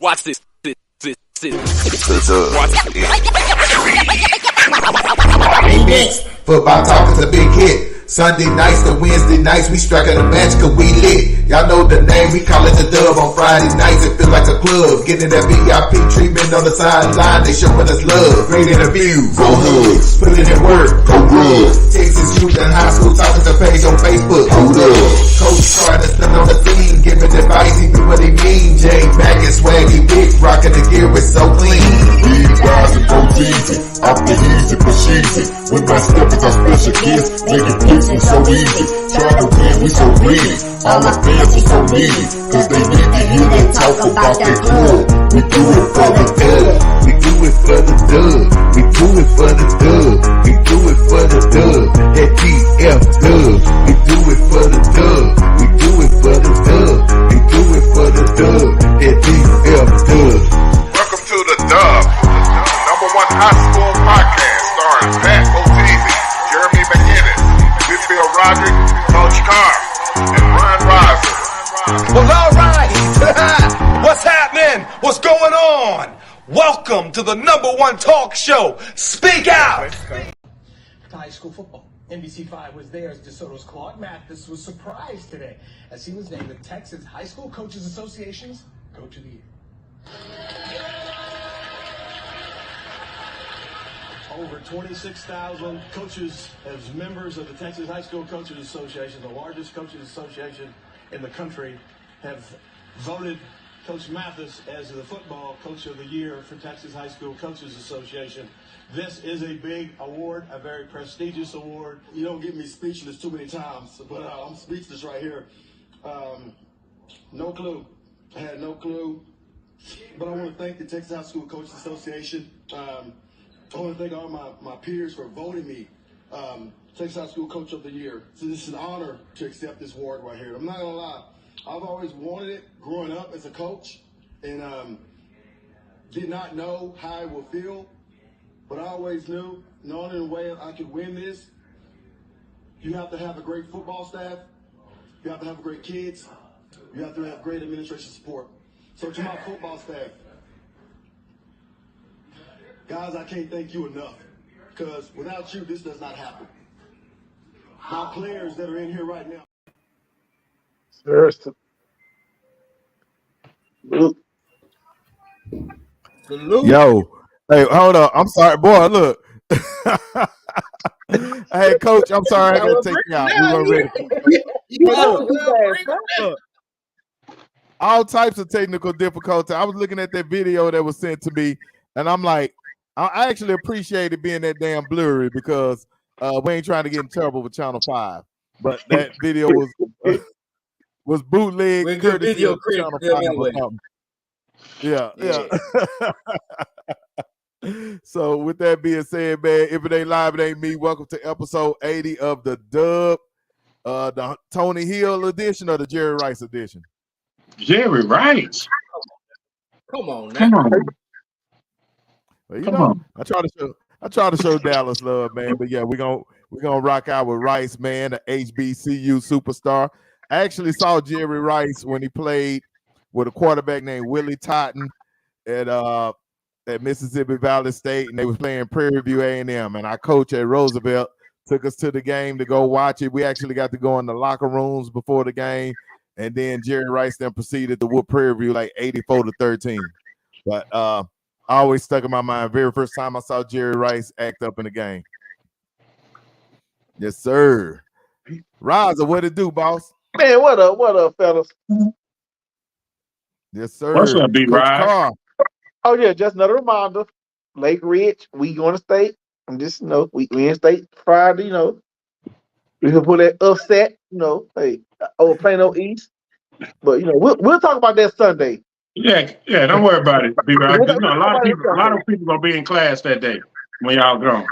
Watch this. Next, football talk is a big hit. Sunday nights to Wednesday nights, we striking a match cause we lit. Y'all know the name, we call it the Dub. On Friday nights, it feel like a club. Getting that VIP treatment on the sideline, they showing us love. Great interviews, go Hoods. Put in work, go good. Texas youth and high school talking to page on Facebook. Hold up. Coach Carter stood on the scene, giving advice, he do what he mean. Jay Mack and Swaggy Big, rocking the gear, it's so clean. Big guys and go easy, off the easy for cheesy. With my steppers, our special kids, making plays was so easy. Trying to win, we so greedy. All the fans are so needy, cause they need to hear them talk about their club. We do it for the dub. We do it for the dub. We do it for the dub. We do it for the dub. That TF dub. We do it for the dub. We do it for the dub. We do it for the dub. That TF dub. Welcome to the Dub, number one high school podcast starring Pat Boteezy, Jeremy McInnes, Whitfield Roderick, Coach Carr, and Ryan Riser. Well, all right. What's happening? What's going on? Welcome to the number one talk show. Speak out. High school football. NBC5 was there as DeSoto's Claude Mathis was surprised today as he was named the Texas High School Coaches Association's Coach of the Year. Over 26,000 coaches as members of the Texas High School Coaches Association, the largest coaches association in the country, have voted Coach Mathis as the football coach of the year for Texas High School Coaches Association. This is a big award, a very prestigious award. You don't get me speechless too many times, but I'm speechless right here. No clue. I had no clue. But I want to thank the Texas High School Coaches Association. I want to thank all my peers for voting me Texas High School Coach of the Year. So this is an honor to accept this award right here. I'm not going to lie. I've always wanted it growing up as a coach and did not know how I would feel. But I always knew, knowing in a way I could win this, you have to have a great football staff. You have to have great kids. You have to have great administration support. So to my football staff, guys, I can't thank you enough because without you, this does not happen. My players that are in here right now. Yo, hey, hold up. I'm sorry, boy. Look. Hey, Coach, I'm sorry I gotta take you out. We were ready. Look, all types of technical difficulty. I was looking at that video that was sent to me, and I'm like, I actually appreciate it being that damn blurry because we ain't trying to get in trouble with Channel 5. But that video was bootleg. We're good video Channel 5 anyway. Yeah. So with that being said, man, if it ain't live, it ain't me. Welcome to episode 80 of the Dub, the Tony Hill edition or the Jerry Rice edition. Jerry Rice. Come on now. Well, you know, I try to show Dallas love, man. But yeah, we're gonna rock out with Rice, man, the HBCU superstar. I actually saw Jerry Rice when he played with a quarterback named Willie Totten at Mississippi Valley State, and they was playing Prairie View A&M. And our coach at Roosevelt took us to the game to go watch it. We actually got to go in the locker rooms before the game, and then Jerry Rice then proceeded to whoop Prairie View like 84-13. But I always stuck in my mind. Very first time I saw Jerry Rice act up in the game. Yes, sir. Riser, what it do, boss? Man, what up, fellas? Yes, sir. What's up, B-Rod? Oh yeah, just another reminder. Lake Ridge, we going to state. I'm just we in state Friday. We can put that upset. Hey, over Plano East. But we'll talk about that Sunday. Yeah, don't worry about it, B-Rod. A lot of people gonna be in class that day when y'all gone.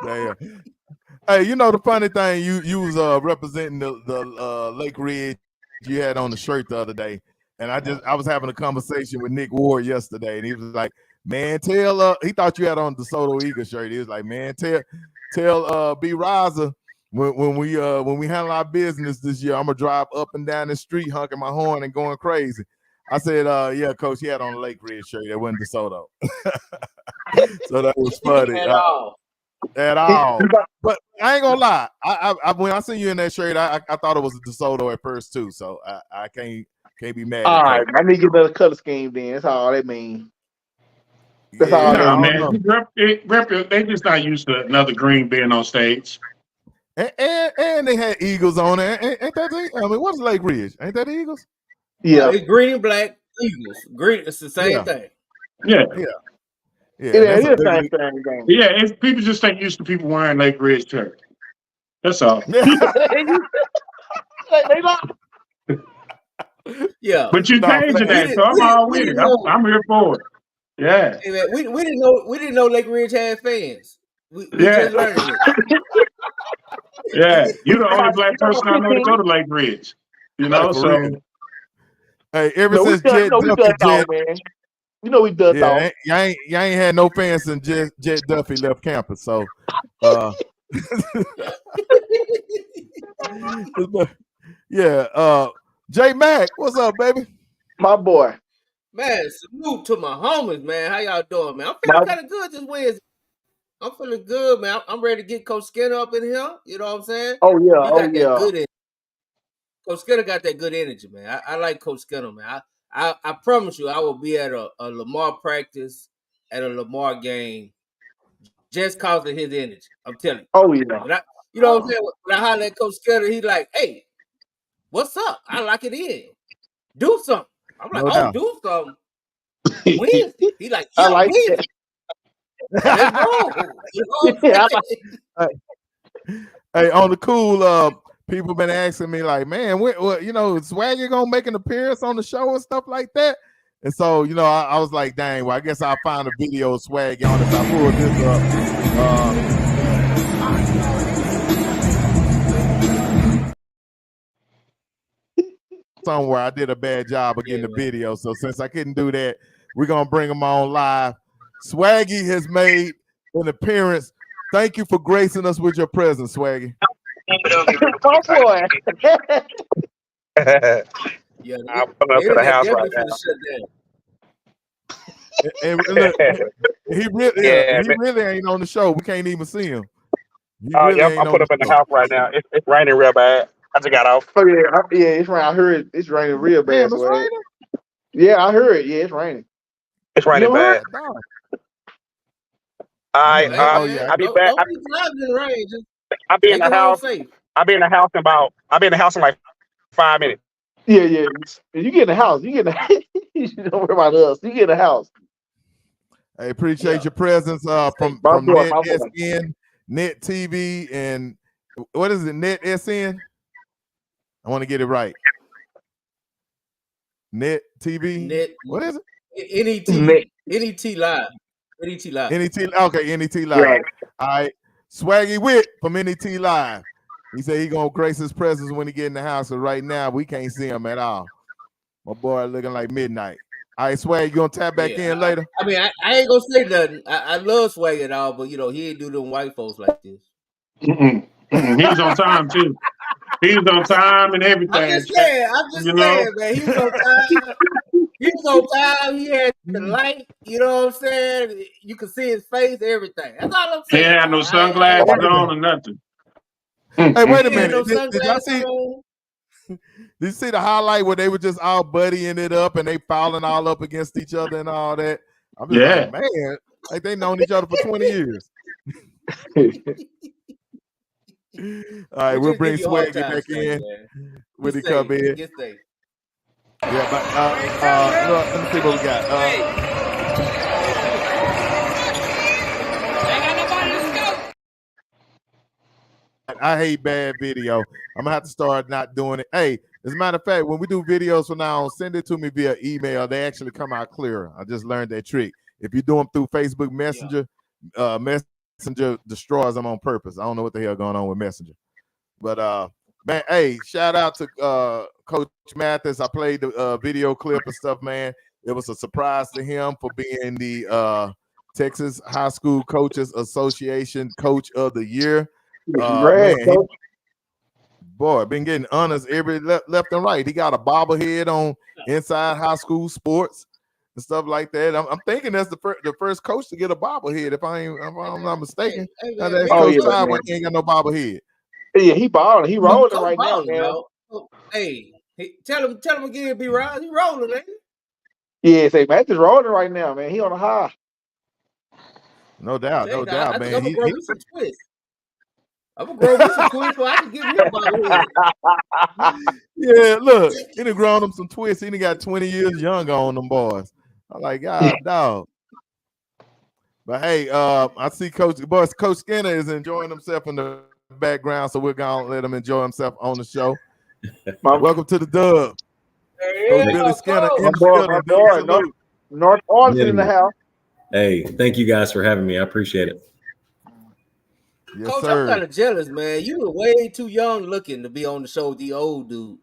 Damn. Hey, the funny thing, you was representing the Lake Ridge you had on the shirt the other day, and I was having a conversation with Nick Ward yesterday, and he was like, "Man, tell he thought you had on the DeSoto Eagle shirt. He was like, "Man, tell B Riser when we handle our business this year, I'm gonna drive up and down the street honking my horn and going crazy. I said, yeah, coach, he had on a Lake Ridge shirt. That wasn't DeSoto. So that was funny. At all. But I ain't gonna lie. I when I seen you in that shirt, I thought it was a DeSoto at first too. So I can't be mad. All right, I need to get another color scheme then. That's all that means. That's all that means. They just not used to another green being on stage. And they had Eagles on it. Ain't that I mean, what's Lake Ridge? Ain't that the Eagles? Yeah. It's green and black Eagles. Green, it's the same thing. Yeah. Yeah, people just ain't used to people wearing Lake Ridge shirts. That's all. Yeah. But you changing that, so I'm all with it. I'm here for it. Yeah. Hey, man, we didn't know Lake Ridge had fans. We just learned it. Yeah, you're the only black person I know to go to Lake Ridge. You know, so hey, since Jet Duffy, man. You know we done y'all ain't had no fans since Jet Duffy left campus. So J Mac, what's up, baby? My boy. Man, salute to my homies, man. How y'all doing, man? I'm feeling kind of good this Wednesday. I'm feeling good, man. I'm ready to get Coach Skinner up in here. You know what I'm saying? Oh, yeah. Coach Skinner got that good energy, man. I like Coach Skinner, man. I promise you, I will be at a Lamar practice, at a Lamar game, just cause of his energy. I'm telling you. Oh, yeah. You know what I'm saying? When I holler at Coach Skinner, he's like, hey, what's up? I like it in. Do something. I'm like, do something. Wednesday. He like, I like Wednesday. Let's go. Hey, on the cool, people been asking me like, man, what Swaggy gonna make an appearance on the show and stuff like that. And so, I was like, dang, well, I guess I'll find a video of Swaggy on it. I pulled this up. Somewhere I did a bad job of getting the video. So since I couldn't do that, we're gonna bring them on live. Swaggy has made an appearance. Thank you for gracing us with your presence, Swaggy. Oh boy. I'm pulling up to the house right now. And look, he really ain't on the show. We can't even see him. I'm put up in the house right now. It's raining real bad. I just got off. Oh yeah, it's raining. I heard it's raining real bad. It's raining? Yeah, I heard. Yeah, it's raining. It's raining bad. I'll be back. I'll be in the house. I'll be in the house in like 5 minutes. Yeah. You get in the house. You don't worry about us. You get in the house. I appreciate your presence from NetSN, Net TV, and what is it? NetSN? I want to get it right. Net TV. What is it? NET Live. NET Live. Okay, NET Live. Right. All right. Swaggy Witt from NET Live. He said he gonna grace his presence when he get in the house. So right now we can't see him at all. My boy looking like midnight. All right, Swag, you gonna tap back in later? I mean, I ain't gonna say nothing. I love Swag at all, but he ain't do them white folks like this. He's on time too. He's on time and everything. I'm just saying, man. He was on time. He had the light. You know what I'm saying? You can see his face, everything. That's all I'm saying. He had no sunglasses on or nothing. Hey, wait a minute. Did y'all see? Did you see the highlight where they were just all buddying it up and they fouling all up against each other and all that? I'm just like, man, like they known each other for 20 years. All right, we'll bring Swaggy back in when he come in. Yeah, but look, let me see what we got. I hate bad video. I'm gonna have to start not doing it. Hey, as a matter of fact, when we do videos from now on, send it to me via email. They actually come out clearer. I just learned that trick. If you do them through Facebook Messenger, Messenger destroys them on purpose. I don't know what the hell going on with Messenger. But man, hey, shout out to Coach Mathis. I played the video clip and stuff, man. It was a surprise to him for being the Texas High School Coaches Association Coach of the Year. Man, boy, been getting honors every left and right. He got a bobblehead on Inside High School Sports and stuff like that. I'm thinking that's the first coach to get a bobblehead, if I'm not mistaken. That's Coach Tywin ain't got no bobblehead. Yeah, he balling. He rolling right now, man. Hey, tell him again, B-Rod. He rolling, ain't he? Yeah, say Matthew's rolling right now, man. He on a high. No doubt, man. I'm gonna grow me some twists. I'm gonna grow me some twists so I can give me a bobblehead. Yeah, look, he done grown him some twists. He done got 20 years younger on them boys. I'm like, God, dog. But hey, I see Coach Skinner is enjoying himself in the background, so we're gonna let him enjoy himself on the show. Welcome to the Dub. Coach Billy Skinner in the building. North Arlington in the house. Hey, thank you guys for having me. I appreciate it. Yes, Coach, sir. I'm kind of jealous, man. You were way too young looking to be on the show with the old dude.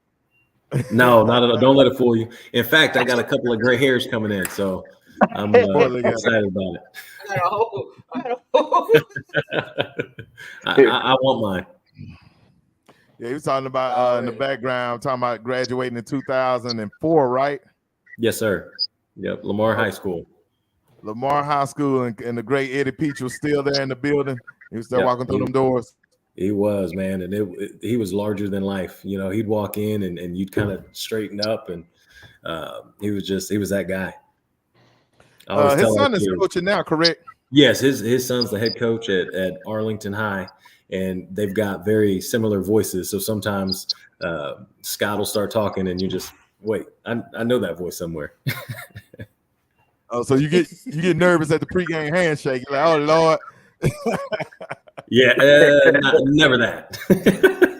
No, not at all. Don't let it fool you. In fact, I got a couple of gray hairs coming in, so I'm excited about it. I want mine. Yeah, he was talking about in the background, talking about graduating in 2004, right? Yes, sir. Yep, Lamar High School. Lamar High School, and the great Eddie Peach was still there in the building. He was still walking through them doors. He was, man, and he was larger than life. You know, he'd walk in and you'd kind of straighten up, and he was that guy. His son is coaching now, correct? Yes, his son's the head coach at Arlington High, and they've got very similar voices. So sometimes Scott will start talking, and you just wait. I know that voice somewhere. Oh, so you get nervous at the pregame handshake. You're like, oh Lord. Yeah, never that.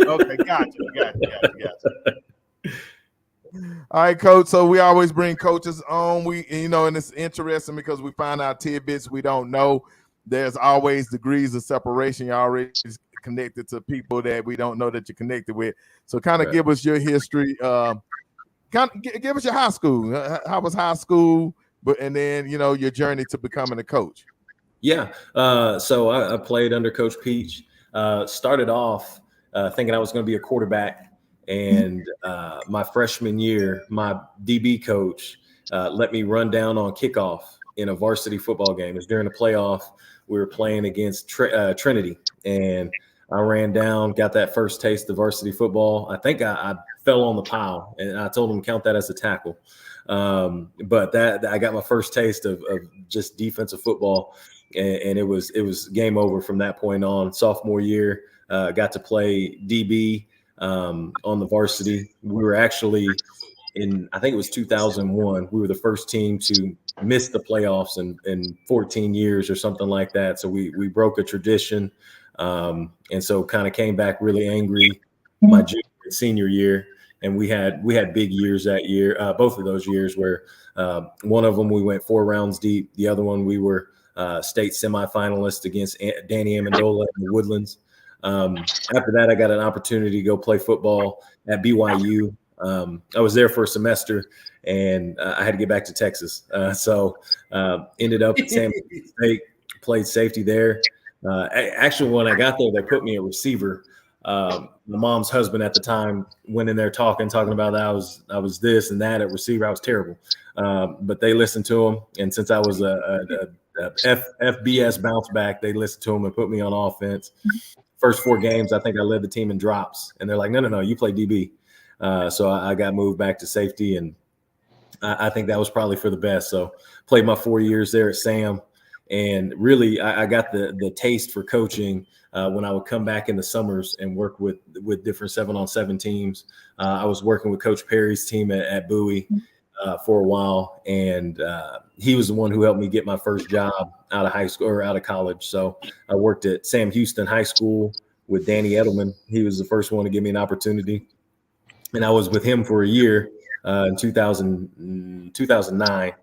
Okay, gotcha. All right, Coach. So we always bring coaches on. And it's interesting because we find out tidbits we don't know. There's always degrees of separation. You're already connected to people that we don't know that you're connected with. So kind of give us your history. Give us your high school. How was high school? And then, your journey to becoming a coach. Yeah. So I played under Coach Peach. Started off thinking I was going to be a quarterback. And my freshman year, my DB coach let me run down on kickoff in a varsity football game. It was during the playoff. We were playing against Trinity. And I ran down, got that first taste of varsity football. I think I fell on the pile, and I told him to count that as a tackle. But I got my first taste of just defensive football, and it was game over from that point on. Sophomore year, got to play DB on the varsity. We were actually I think it was 2001. We were the first team to miss the playoffs in 14 years or something like that. So we broke a tradition, and so kind of came back really angry my junior and senior year. And we had big years that year, both of those years, where one of them we went 4 rounds deep. The other one we were state semifinalists against Danny Amendola in the Woodlands. After that, I got an opportunity to go play football at BYU. I was there for a semester, and I had to get back to Texas. So ended up at Sam State, played safety there. Actually, when I got there, they put me at receiver. My mom's husband at the time went in there talking about that I was this and that at receiver. I was terrible, but they listened to him. And since I was a FBS bounce back, they listened to him and put me on offense. First 4 games, I think I led the team in drops, and they're like, no, you play DB. So I got moved back to safety, and I think that was probably for the best. So played my 4 years there at Sam, and really I got the taste for coaching when I would come back in the summers and work with different 7-on-7 teams. I was working with Coach Perry's team at Bowie for a while, and he was the one who helped me get my first job out of high school or out of college. So I worked at Sam Houston High School with Danny Edelman. He was the first one to give me an opportunity, and I was with him for a year in 2009,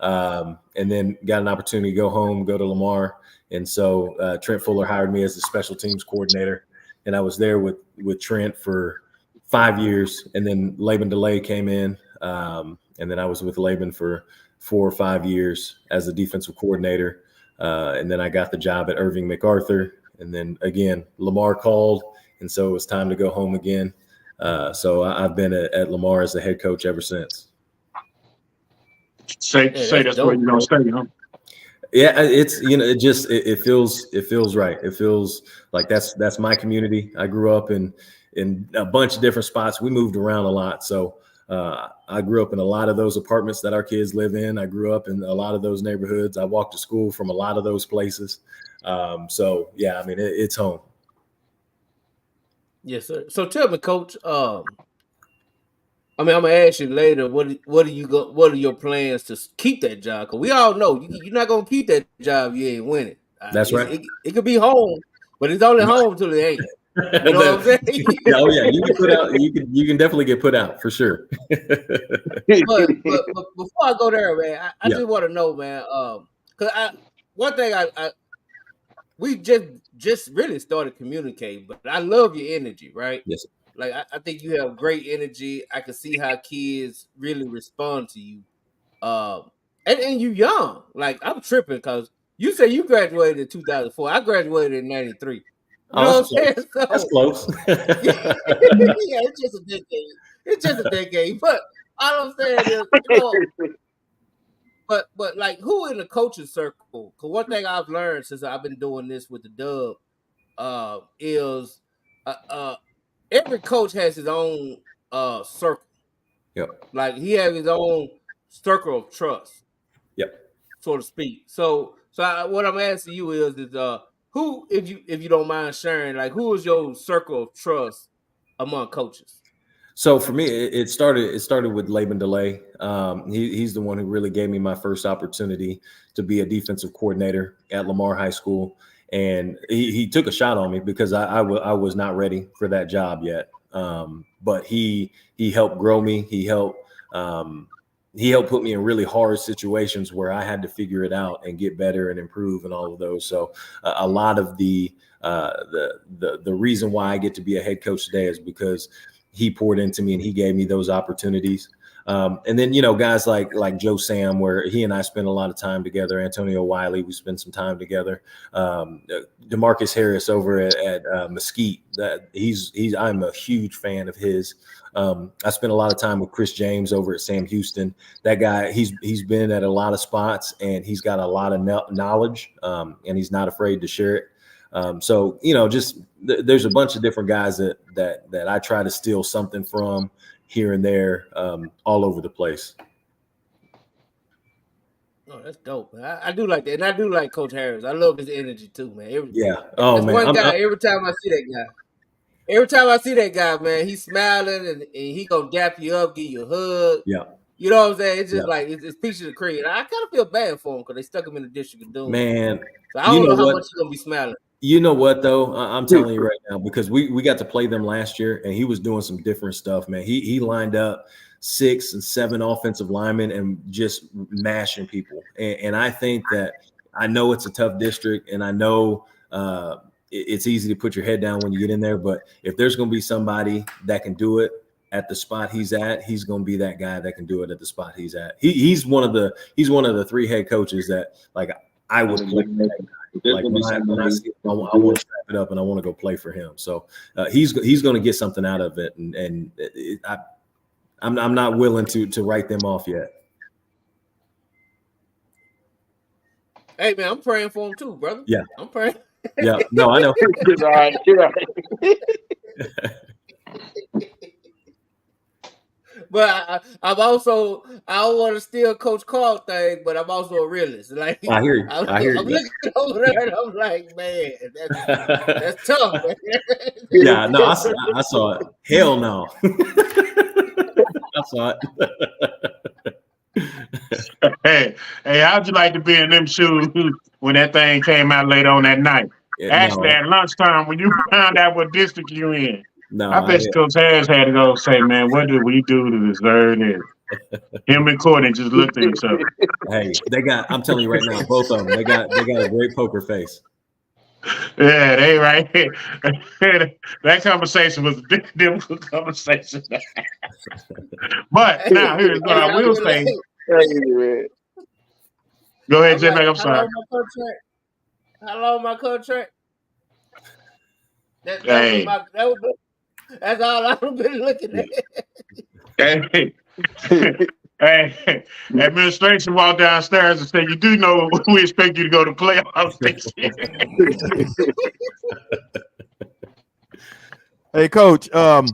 and then got an opportunity to go home, go to Lamar. And so Trent Fuller hired me as the special teams coordinator, and I was there with Trent for 5 years. And then Laban DeLay came in, and then I was with Laban for 4 or 5 years as the defensive coordinator. And then I got the job at Irving MacArthur. And then again, Lamar called, and so it was time to go home again. So I've been at Lamar as the head coach ever since. Say that's where you're gonna stay, huh? Yeah, it's it feels right. It feels like that's my community. I grew up in a bunch of different spots. We moved around a lot, so I grew up in a lot of those apartments that our kids live in. I grew up in a lot of those neighborhoods. I walked to school from a lot of those places. So yeah, I mean it's home. Yes, sir. So tell me, Coach. I mean, I'm gonna ask you later. What are your plans to keep that job? Because we all know you're not gonna keep that job. You ain't winning. That's right. It could be home, but it's only home till it ain't. You know what I'm saying? Oh yeah, you can put out. You can definitely get put out for sure. but before I go there, man, I just want to know, man. Because one thing we just really started communicating, but I love your energy, right? Yes. Like I think you have great energy. I can see how kids really respond to you. And you young. Like I'm tripping because you say you graduated in 2004. I graduated in 93. You know what I'm saying? So, that's close. Yeah, it's just a decade. It's just a decade. But all I'm saying is, but like who in the coaching circle? Because one thing I've learned since I've been doing this with the Dub is every coach has his own circle. Yep. Like he has his own circle of trust. Yep. So to speak. So what I'm asking you is who, if you don't mind sharing, like who is your circle of trust among coaches? So for me, it started with Laban DeLay. He's the one who really gave me my first opportunity to be a defensive coordinator at Lamar High School. And he took a shot on me because I was not ready for that job yet. But he helped grow me. He helped put me in really hard situations where I had to figure it out and get better and improve and all of those. So a lot of the reason why I get to be a head coach today is because he poured into me and he gave me those opportunities. And then, guys like Joe Sam, where he and I spent a lot of time together. Antonio Wiley, we spent some time together. DeMarcus Harris over at Mesquite. I'm a huge fan of his. I spent a lot of time with Chris James over at Sam Houston. That guy, he's been at a lot of spots and he's got a lot of knowledge, and he's not afraid to share it. So there's a bunch of different guys that I try to steal something from here and there, all over the place. Oh, that's dope, man. I do like that, and I do like Coach Harris. I love his energy too, man. Man. Every time I see that guy, man, he's smiling and he gonna dap you up, give you a hug. Yeah. You know what I'm saying? It's just like it's Peaches of Creed. I kind of feel bad for him because they stuck him in the District of Doom. Man, so I don't know how much he's gonna be smiling. You know what though? I'm telling you right now, because we got to play them last year and he was doing some different stuff, man. He lined up 6 and 7 offensive linemen and just mashing people. And I think that I know it's a tough district and I know it's easy to put your head down when you get in there. But if there's going to be somebody that can do it at the spot he's at, he's going to be that guy that can do it at the spot he's at. He's one of the 3 head coaches that like I would play for that guy. Like when I see him, I want to strap it up and I want to go play for him. So he's going to get something out of it, and I'm not willing to write them off yet. Hey man, I'm praying for him too, brother. Yeah, I'm praying. Yeah, no, I know. But I don't want to steal Coach Carl thing, but I'm also a realist. Like I hear you. I'm you. looking over there and I'm like, man, that's tough. Man. Yeah, no, I saw it. Hell no. I saw it. Hey, how'd you like to be in them shoes when that thing came out late on that night? Actually, at lunchtime when you found out what district you in. No, I bet Coach Harris had to go say, man, what did we do to deserve this? Him and Courtney just looked at each other. Hey, I'm telling you right now, both of them, they got a great poker face. Yeah, they right here. That conversation was a difficult conversation. But now here's what I will say. Go ahead, Jay. I'm sorry. How long my contract? That's all I've been looking at. Hey, administration walked downstairs and said, "You do know we expect you to go to playoffs next year." Hey, Coach. Yeah,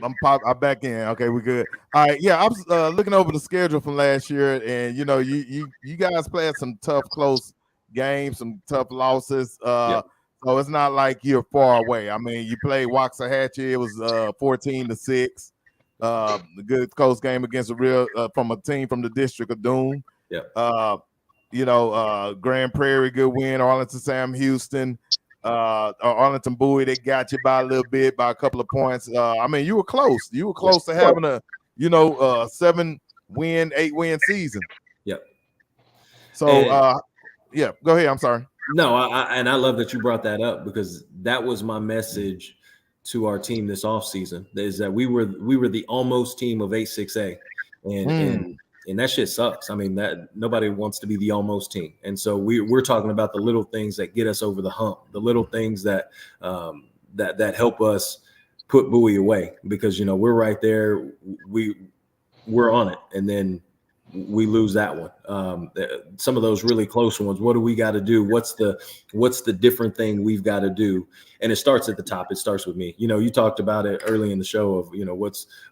I'm back in. Okay, we're good. All right. Yeah, I was looking over the schedule from last year, and you know, you guys played some tough, close games, some tough losses. So it's not like you're far away. I mean, you played Waxahachie. It was 14-6. The good close game against a real from a team from the District of Doom. Yeah. You know, Grand Prairie, good win. Arlington Sam Houston. Arlington Bowie, they got you by a little bit, by a couple of points. I mean, you were close. You were close to having a, 7-win, 8-win season. Yep. So, yeah, go ahead. I'm sorry. No, I love that you brought that up, because that was my message to our team this offseason, is that we were the almost team of 8-6A, and that shit sucks. I mean, that nobody wants to be the almost team. And so we're talking about the little things that get us over the hump, the little things that that help us put Bowie away, because we're right there, we're on it, and then we lose that one. Some of those really close ones, what do we got to do? What's the different thing we've got to do? And it starts at the top. It starts with me. You talked about it early in the show of,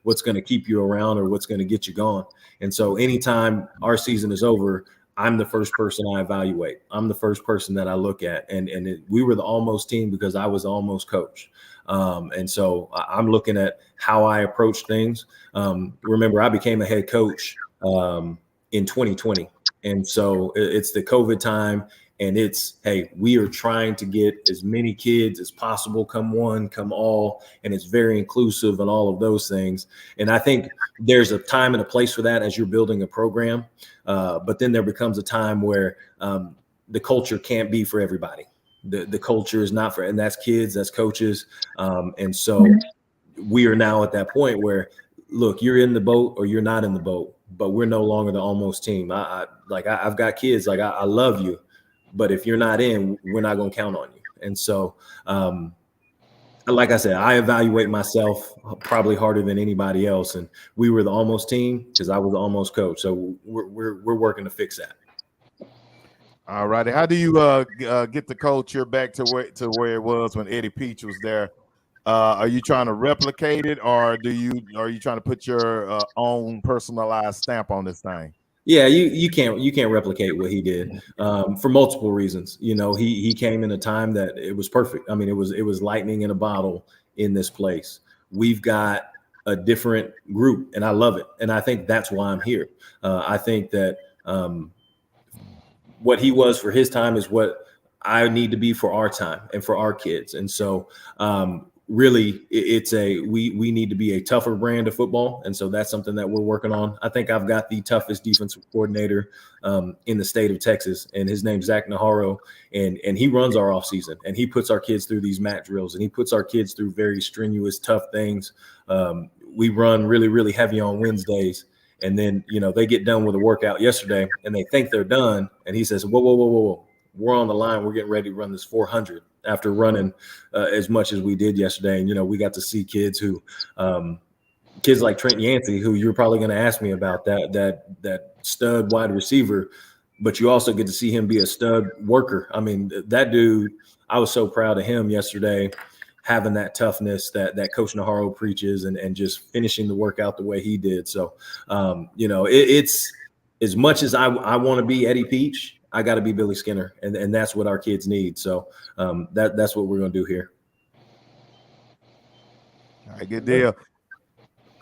what's going to keep you around or what's going to get you gone. And so anytime our season is over, I'm the first person I evaluate. I'm the first person that I look at. And we were the almost team because I was the almost coach. And so I'm looking at how I approach things. Remember, I became a head coach in 2020. And so it's the COVID time, and it's, hey, we are trying to get as many kids as possible, come one, come all, and it's very inclusive and all of those things. And I think there's a time and a place for that as you're building a program. But then there becomes a time where the culture can't be for everybody. The culture is not for, and that's kids, that's coaches. And so we are now at that point where, look, you're in the boat or you're not in the boat, but we're no longer the almost team. I've got kids, I love you, but if you're not in, we're not going to count on you. And so, like I said, I evaluate myself probably harder than anybody else. And we were the almost team because I was the almost coach. So we're working to fix that. All righty. How do you get the culture back to where it was when Eddie Peach was there? Are you trying to replicate it, or are you trying to put your own personalized stamp on this thing? Yeah, you can't replicate what he did for multiple reasons. He came in a time that it was perfect. I mean, it was lightning in a bottle in this place. We've got a different group, and I love it. And I think that's why I'm here. I think that what he was for his time is what I need to be for our time and for our kids. And so really, we need to be a tougher brand of football. And so that's something that we're working on. I think I've got the toughest defensive coordinator in the state of Texas, and his name's Zach Naharo. And he runs our offseason, and he puts our kids through these mat drills, and he puts our kids through very strenuous, tough things. We run really, really heavy on Wednesdays. And then, they get done with a workout yesterday and they think they're done. And he says, whoa. We're on the line. We're getting ready to run this 400 after running as much as we did yesterday. And, we got to see kids kids like Trent Yancey, who you're probably going to ask me about, that stud wide receiver, but you also get to see him be a stud worker. I mean, that dude, I was so proud of him yesterday, having that toughness that Coach Naharo preaches and just finishing the workout the way he did. So, it's as much as I want to be Eddie Peach, I got to be Billy Skinner, and that's what our kids need. So that's what we're going to do here. All right, good deal.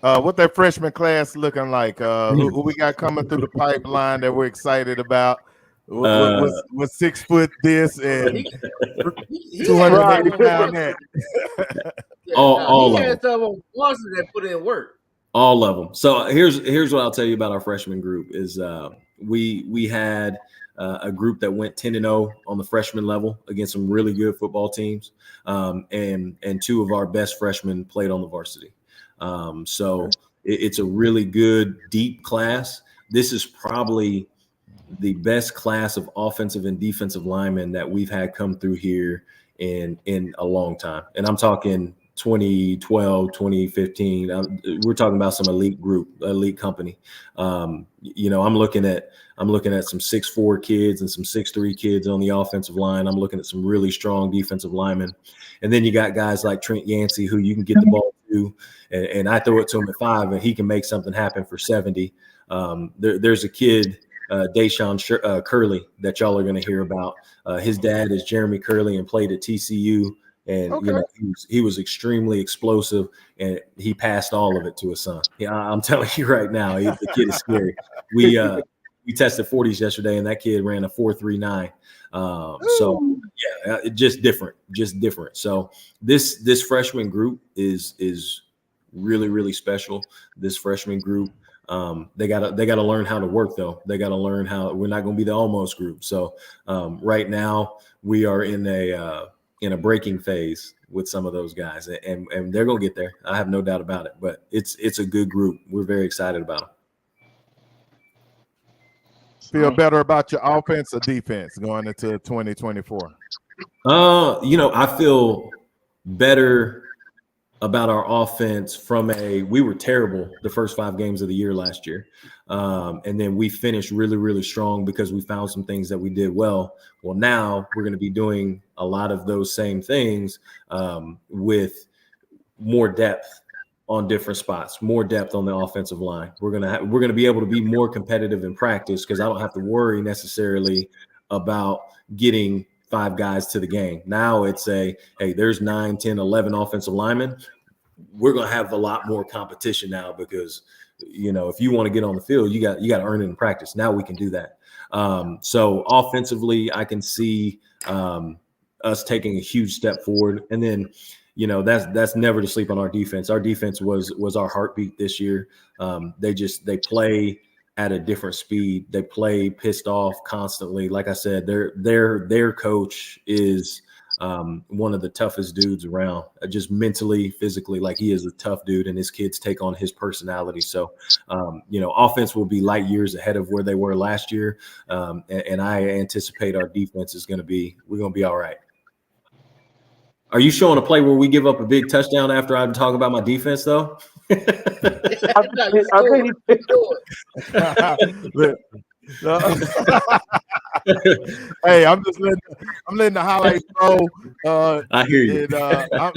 What that freshman class looking like? Who we got coming through the pipeline that we're excited about? With 6 foot this and 280 pound that. All of them. That put in work. All of them. So here's what I'll tell you about our freshman group is we had a group that went 10-0 on the freshman level against some really good football teams, and 2 of our best freshmen played on the varsity. So it's a really good, deep class. This is probably the best class of offensive and defensive linemen that we've had come through here in a long time. And I'm talking 2012, 2015. We're talking about some elite group, elite company. You know, I'm looking at some 6'4" kids and some 6'3" kids on the offensive line. I'm looking at some really strong defensive linemen. And then you got guys like Trent Yancey, who you can get the ball to, and I throw it to him at 5, and he can make something happen for 70. There's a kid, Deshaun Curley, that y'all are going to hear about. His dad is Jeremy Curley and played at TCU. And you know, he was extremely explosive, and he passed all of it to his son. Yeah, I'm telling you right now, the kid is scary. We tested 40s yesterday, and that kid ran a 4.39. So yeah, just different. So this freshman group is really, really special. This freshman group, they gotta learn how to work though. They gotta learn how. We're not going to be the almost group. So right now we are in a breaking phase with some of those guys, and they're going to get there. I have no doubt about it, but it's a good group. We're very excited about them. Feel better about your offense or defense going into 2024? You know, I feel better about our offense we were terrible the first 5 games of the year last year. And then we finished really, really strong because we found some things that we did well. Well, now we're going to be doing a lot of those same things with more depth on different spots, more depth on the offensive line. We're going to be able to be more competitive in practice because I don't have to worry necessarily about getting 5 guys to the game. Now it's hey, there's 9, 10, 11 offensive linemen. We're going to have a lot more competition now because, you know, if you want to get on the field, you got to earn it in practice. Now we can do that. So offensively, I can see us taking a huge step forward. And then, you know, that's never to sleep on our defense. Our defense was our heartbeat this year. They play at a different speed. They play pissed off constantly. Like I said, their coach is one of the toughest dudes around, just mentally, physically. Like, he is a tough dude, and his kids take on his personality. So, you know, offense will be light years ahead of where they were last year. And I anticipate our defense we're going to be all right. Are you showing a play where we give up a big touchdown after I talk about my defense, though? Hey, I'm letting the highlights roll. I hear you. And,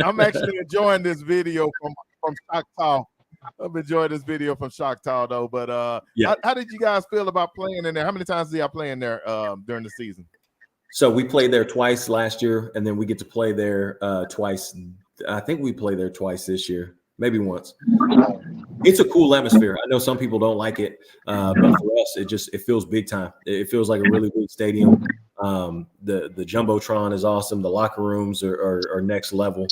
I'm actually enjoying this video from Choctaw. I'm enjoying this video from Choctaw though. But yeah, how did you guys feel about playing in there? How many times did y'all play in there during the season? So we played there twice last year, and then we get to play there twice. I think we play there twice this year, maybe once. It's a cool atmosphere. I know some people don't like it, but for us, it feels big time. It feels like a really big stadium. The Jumbotron is awesome. The locker rooms are next level.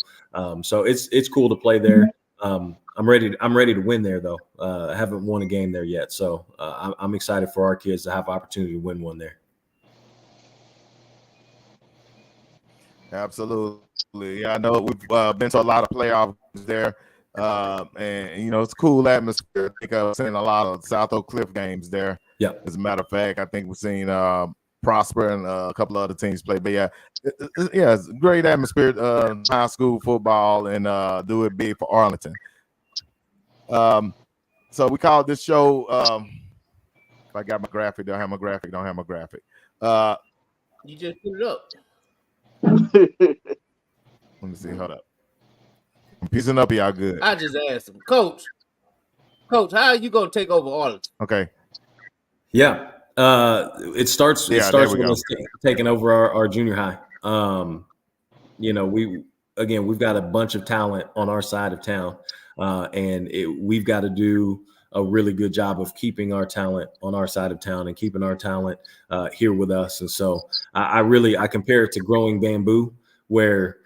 So it's cool to play there. I'm ready to win there though. I haven't won a game there yet, so I'm excited for our kids to have opportunity to win one there. Absolutely. Yeah, I know we've been to a lot of playoffs there. And you know, it's a cool atmosphere. I think I've seen a lot of South Oak Cliff games there. Yeah. As a matter of fact, I think we've seen Prosper and a couple of other teams play. But yeah, it's a great atmosphere, high school football, and do it big for Arlington. So we call this show if I got my graphic, don't have my graphic. You just put it up. Let me see. Hold up. I'm piecing up. Y'all good? I just asked him, Coach, how are you gonna take over Arlington? Okay. Yeah. It starts with us taking over our junior high. You know, we've got a bunch of talent on our side of town, and we've got to do a really good job of keeping our talent on our side of town and keeping our talent here with us. And so I compare it to growing bamboo, where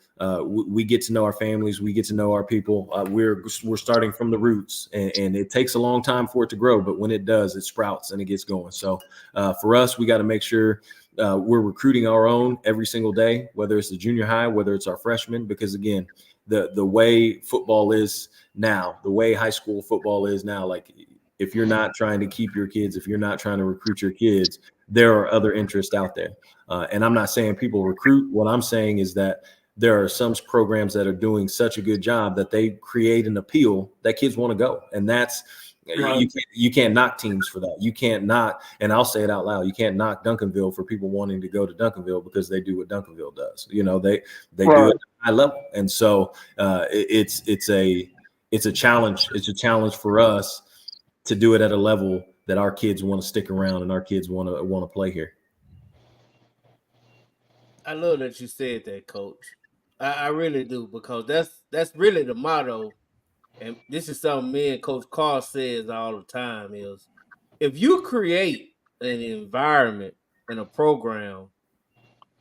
we get to know our families, we get to know our people. We're starting from the roots, and it takes a long time for it to grow, but when it does, it sprouts and it gets going. So for us, we got to make sure we're recruiting our own every single day, whether it's the junior high, whether it's our freshmen, because again, the way football is now, the way high school football is now, like, if you're not trying to keep your kids, if you're not trying to recruit your kids, there are other interests out there. And I'm not saying people recruit. What I'm saying is that there are some programs that are doing such a good job that they create an appeal that kids want to go. And that's, you can't knock teams for that. You can't knock, and I'll say it out loud, you can't knock Duncanville for people wanting to go to Duncanville because they do what Duncanville does. You know, they do it at a high level. And so it's a challenge. It's a challenge for us to do it at a level that our kids want to stick around and our kids want to play here. I love that you said that, Coach. I really do, because that's really the motto. And this is something me and Coach Carl says all the time, is if you create an environment and a program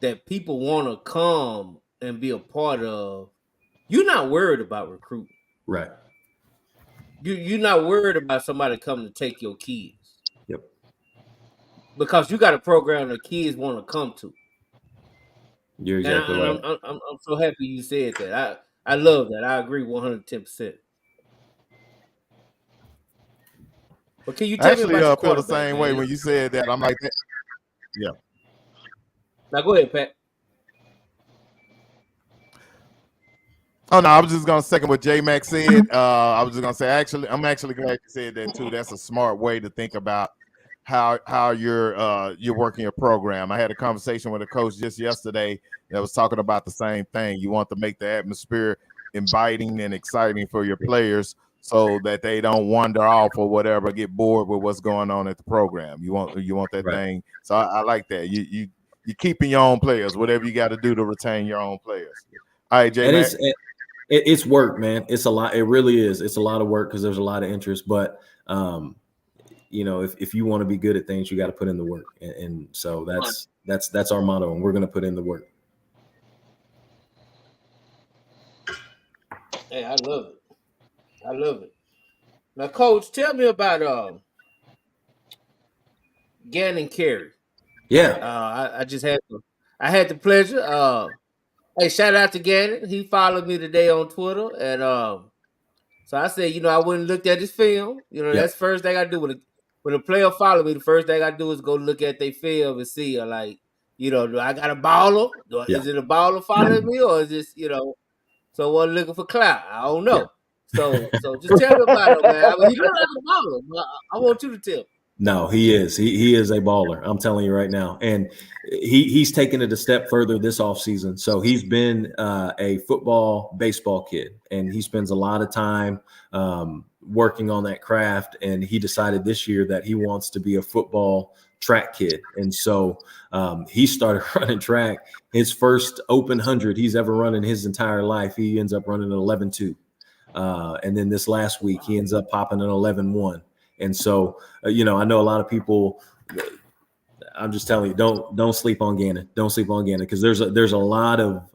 that people want to come and be a part of, you're not worried about recruiting. Right. You're not worried about somebody coming to take your kids. Yep. Because you got a program that kids want to come to. You're exactly right. I'm so happy you said that. I love that. I agree 110%. But can you tell me about feel the same way when you said that? I'm like that. Yeah. Now go ahead, Pat. Oh no, I was just gonna second what J Mac said. I was just gonna say, I'm actually glad you said that too. That's a smart way to think about how you're working your program. I had a conversation with a coach just yesterday that was talking about the same thing. You want to make the atmosphere inviting and exciting for your players, so that they don't wander off or whatever, get bored with what's going on at the program. You want that thing. So I like that. You keeping your own players, whatever you got to do to retain your own players. All right, Jay. And it's work, man. It's a lot. It really is. It's a lot of work because there's a lot of interest. But you know, if you want to be good at things, you got to put in the work. And so that's our motto, and we're going to put in the work. Hey, I love it. I love it. Now, Coach, tell me about Gannon Carey. Yeah. I had the pleasure. Hey, shout out to Gannon. He followed me today on Twitter, and so I said, you know, I went and looked at his film. You know, that's the first thing I do when a player follow me. The first thing I do is go look at their film and see, like, you know, do I got a baller? Is it a baller following me, or is this, you know? So I'm looking for clout. I don't know. So just tell me about it, man. I mean, you look like a baller, but I want you to tell me. No, he is. He is a baller. I'm telling you right now. And he's taken it a step further this offseason. So he's been a football, baseball kid, and he spends a lot of time working on that craft. And he decided this year that he wants to be a football track kid. And so he started running track. His first open 100 he's ever run in his entire life, he ends up running an 11.2. And then this last week, he ends up popping an 11.1. And so, you know, I know a lot of people, I'm just telling you, don't sleep on Gannon. Don't sleep on Gannon, because there's a lot of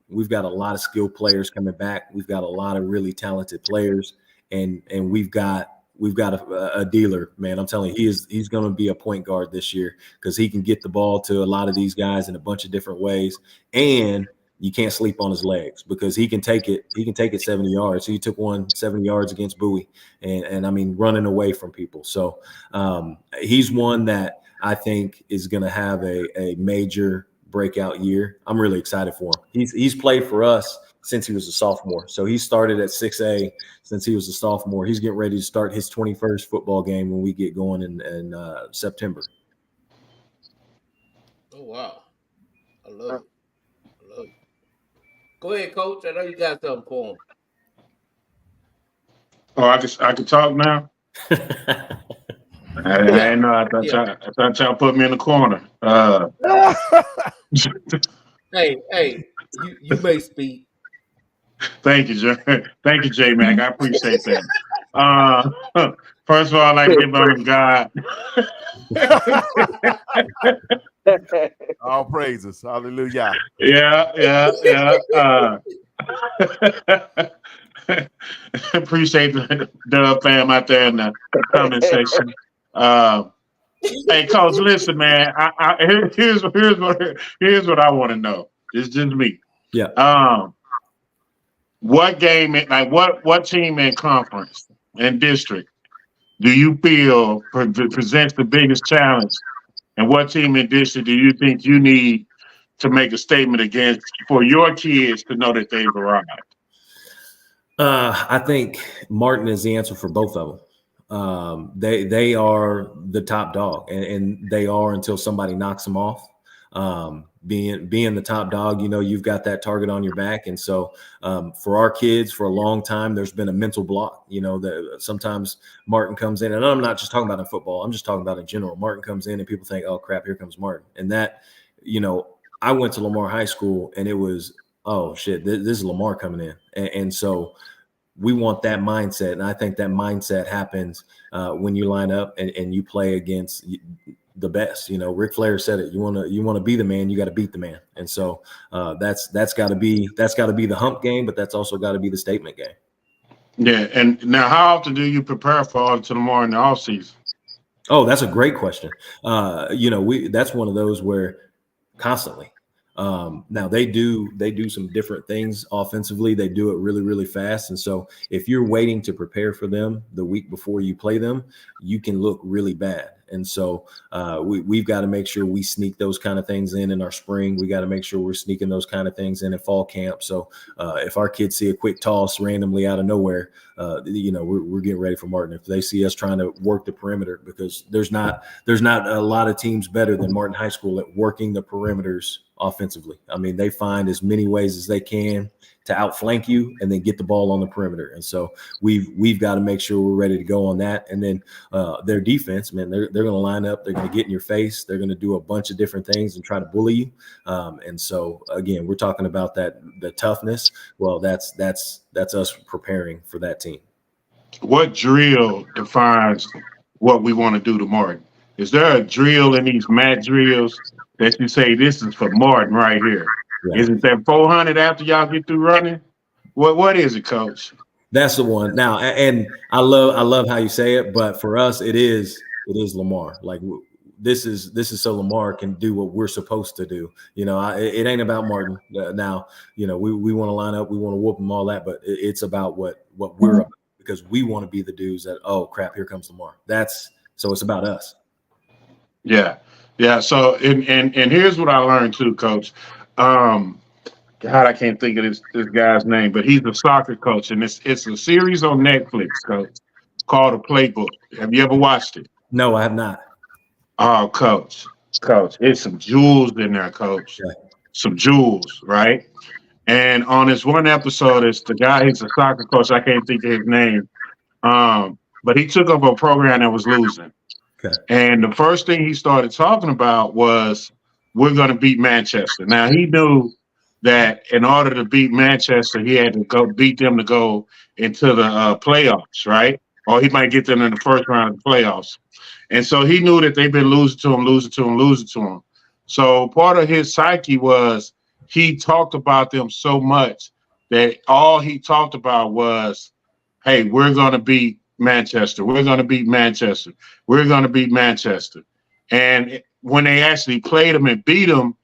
we've got a lot of skilled players coming back. We've got a lot of really talented players, and we've got a dealer, man. I'm telling you, he's going to be a point guard this year, because he can get the ball to a lot of these guys in a bunch of different ways, and you can't sleep on his legs, because he can take it 70 yards. So he took 70 yards against Bowie, and I mean, running away from people. So he's one that I think is going to have a major breakout year. I'm really excited for him. He's played for us since he was a sophomore. So he started at 6A since he was a sophomore. He's getting ready to start his 21st football game when we get going in September. Oh, wow. I love it. Go ahead, Coach. I know you got something for him. Oh, I can talk now. I know. I thought y'all put me in the corner. Hey, you may speak. Thank you, Jay. Thank you, J Mac. I appreciate that. First of all, I'd like to give honor to God. All praises. Hallelujah. Yeah. Appreciate the Dub fam out there in the comment section. Hey, Coach, listen, man. Here's what I want to know. It's just me. Yeah. What game, like what team in conference and district do you feel presents the biggest challenge? And what team in district do you think you need to make a statement against for your kids to know that they've arrived? I think Martin is the answer for both of them. They are the top dog, and they are until somebody knocks them off. Being the top dog, you've got that target on your back. And so for our kids, for a long time, there's been a mental block, that sometimes Martin comes in, and I'm not just talking about in football, I'm just talking about in general. Martin comes in and people think, oh crap, here comes Martin. And that, I went to Lamar High School and it was, oh shit, this is Lamar coming in. And so we want that mindset. And I think that mindset happens when you line up and you play against the best. Ric Flair said it. You want to be the man, you got to beat the man. And so that's got to be the hump game, but that's also got to be the statement game. Yeah. And now, how often do you prepare for Arlington Lamar in the off season? Oh, that's a great question. That's one of those where constantly. Now they do some different things offensively. They do it really, really fast. And so if you're waiting to prepare for them the week before you play them, you can look really bad. And so we've got to make sure we sneak those kind of things in our spring. We got to make sure we're sneaking those kind of things in fall camp. So if our kids see a quick toss randomly out of nowhere, we're getting ready for Martin. If they see us trying to work the perimeter, because there's not a lot of teams better than Martin High School at working the perimeters offensively. I mean, they find as many ways as they can to outflank you and then get the ball on the perimeter. And so we've got to make sure we're ready to go on that. And then their defense, man, they're going to line up. They're going to get in your face. They're going to do a bunch of different things and try to bully you. And so again, we're talking about the toughness. Well, that's us preparing for that team. What drill defines what we want to do to Martin? Is there a drill in these mat drills that you say this is for Martin right here? Yeah. Is it that 400 after y'all get through running? What is it, Coach? That's the one. Now, and I love how you say it, but for us, it is Lamar. Like this is so Lamar can do what we're supposed to do. It ain't about Martin. Now, we want to line up, we want to whoop them, all that, but it's about what we're about, because we want to be the dudes that, oh crap, here comes Lamar. So it's about us. Yeah. Yeah. So and here's what I learned too, Coach. God, I can't think of this guy's name, but he's a soccer coach, and it's a series on Netflix, Coach, called The Playbook. Have you ever watched it? No, I have not. Oh, Coach, it's some jewels in there, Coach. Yeah. Some jewels, right? And on this one episode, it's the guy, he's a soccer coach. I can't think of his name. But he took up a program that was losing. Okay. And the first thing he started talking about was, we're going to beat Manchester. Now, he knew that in order to beat Manchester, he had to go beat them to go into the playoffs, right? Or he might get them in the first round of the playoffs. And so he knew that they've been losing to him. So part of his psyche was he talked about them so much that all he talked about was, hey, we're going to beat Manchester. We're going to beat Manchester. We're going to beat Manchester. And when they actually played him and beat him,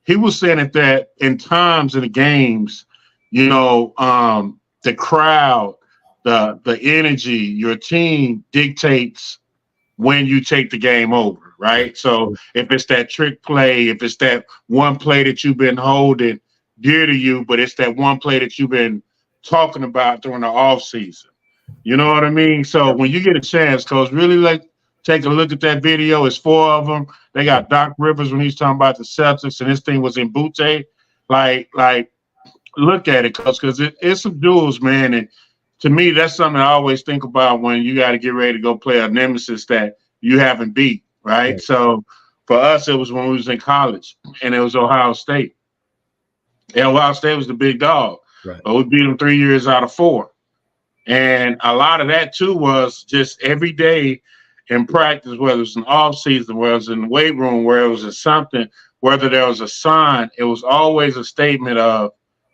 he was saying that in times in the games, the crowd, the energy, your team dictates when you take the game over, right? So if it's that trick play, if it's that one play that you've been holding dear to you, but it's that one play that you've been talking about during the off season, you know what I mean? So when you get a chance, Coach, really take a look at that video. It's 4 of them. They got Doc Rivers when he's talking about the Celtics, and this thing was in Butte. Like, look at it, Coach, because it's some jewels, man. And to me, that's something I always think about when you got to get ready to go play a nemesis that you haven't beat, right? Right. So for us, it was when we was in college, and it was Ohio State. And Ohio State was the big dog. Right. But we beat them 3 years out of 4. And a lot of that, too, was just every day in practice, whether it was an off season, whether it was in the weight room, where it was something, whether there was a sign, it was always a statement of,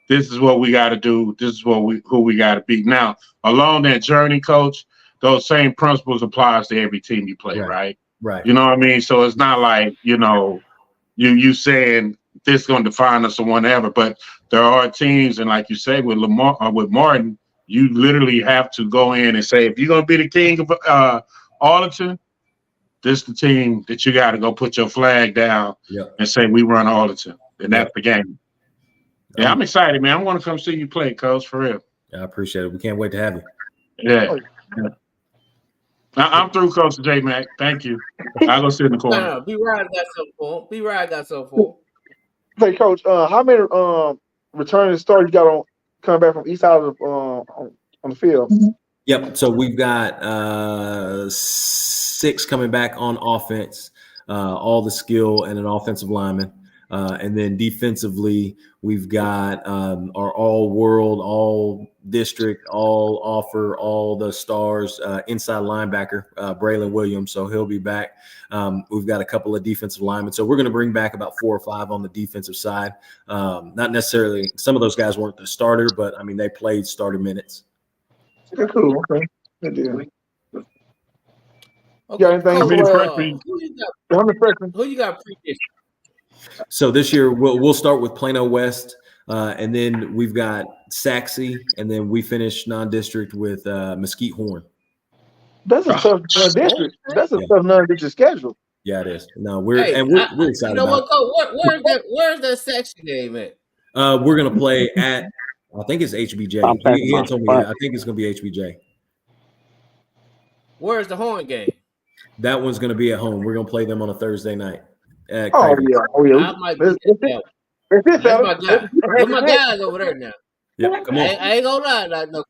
this is what we got to do. This is who we got to beat. Now, along that journey, Coach, those same principles applies to every team you play, right? Right. You know what I mean? So it's not like, you saying this is going to define us or whatever, but there are teams, and like you say, with Lamar or with Martin, you literally have to go in and say, if you're going to be the king of Arlington, this is the team that you got to go put your flag down and say, we run Arlington. and that's the game. Yeah, I'm excited, man. I want to come see you play, Coach, for real. I appreciate it. We can't wait to have you. Yeah. I'm through, Coach J Mac. Thank you. I'll go sit in the corner. No, B-Rod got something for him. B-Rod got something for him. Hey, Coach, how many returning starters you got on coming back from each side of on the field? Yep. So we've got 6 coming back on offense, all the skill and an offensive lineman. And then defensively, we've got our all-world, all-district, all-offer, all the stars inside linebacker, Braylon Williams. So he'll be back. We've got a couple of defensive linemen. So we're going to bring back about 4 or 5 on the defensive side. Not necessarily – some of those guys weren't the starter, but, I mean, they played starter minutes. Okay, cool. Okay. Good deal. Okay, got anything? Coach, Who you got previous? So this year we'll start with Plano West, and then we've got Saxe, and then we finish non-district with Mesquite Horn. That's a tough non-district. That's a tough non-district schedule. Yeah, it is. No, we're excited. You know what, Coach? Where's that section game at? We're gonna play at I think it's HBJ. He told me I think it's gonna be HBJ. Where's the Horn game? That one's gonna be at home. We're gonna play them on a Thursday night. Yeah. I might be that's my guy. That's my guys over there now. Yeah, come on. I ain't gonna lie. No,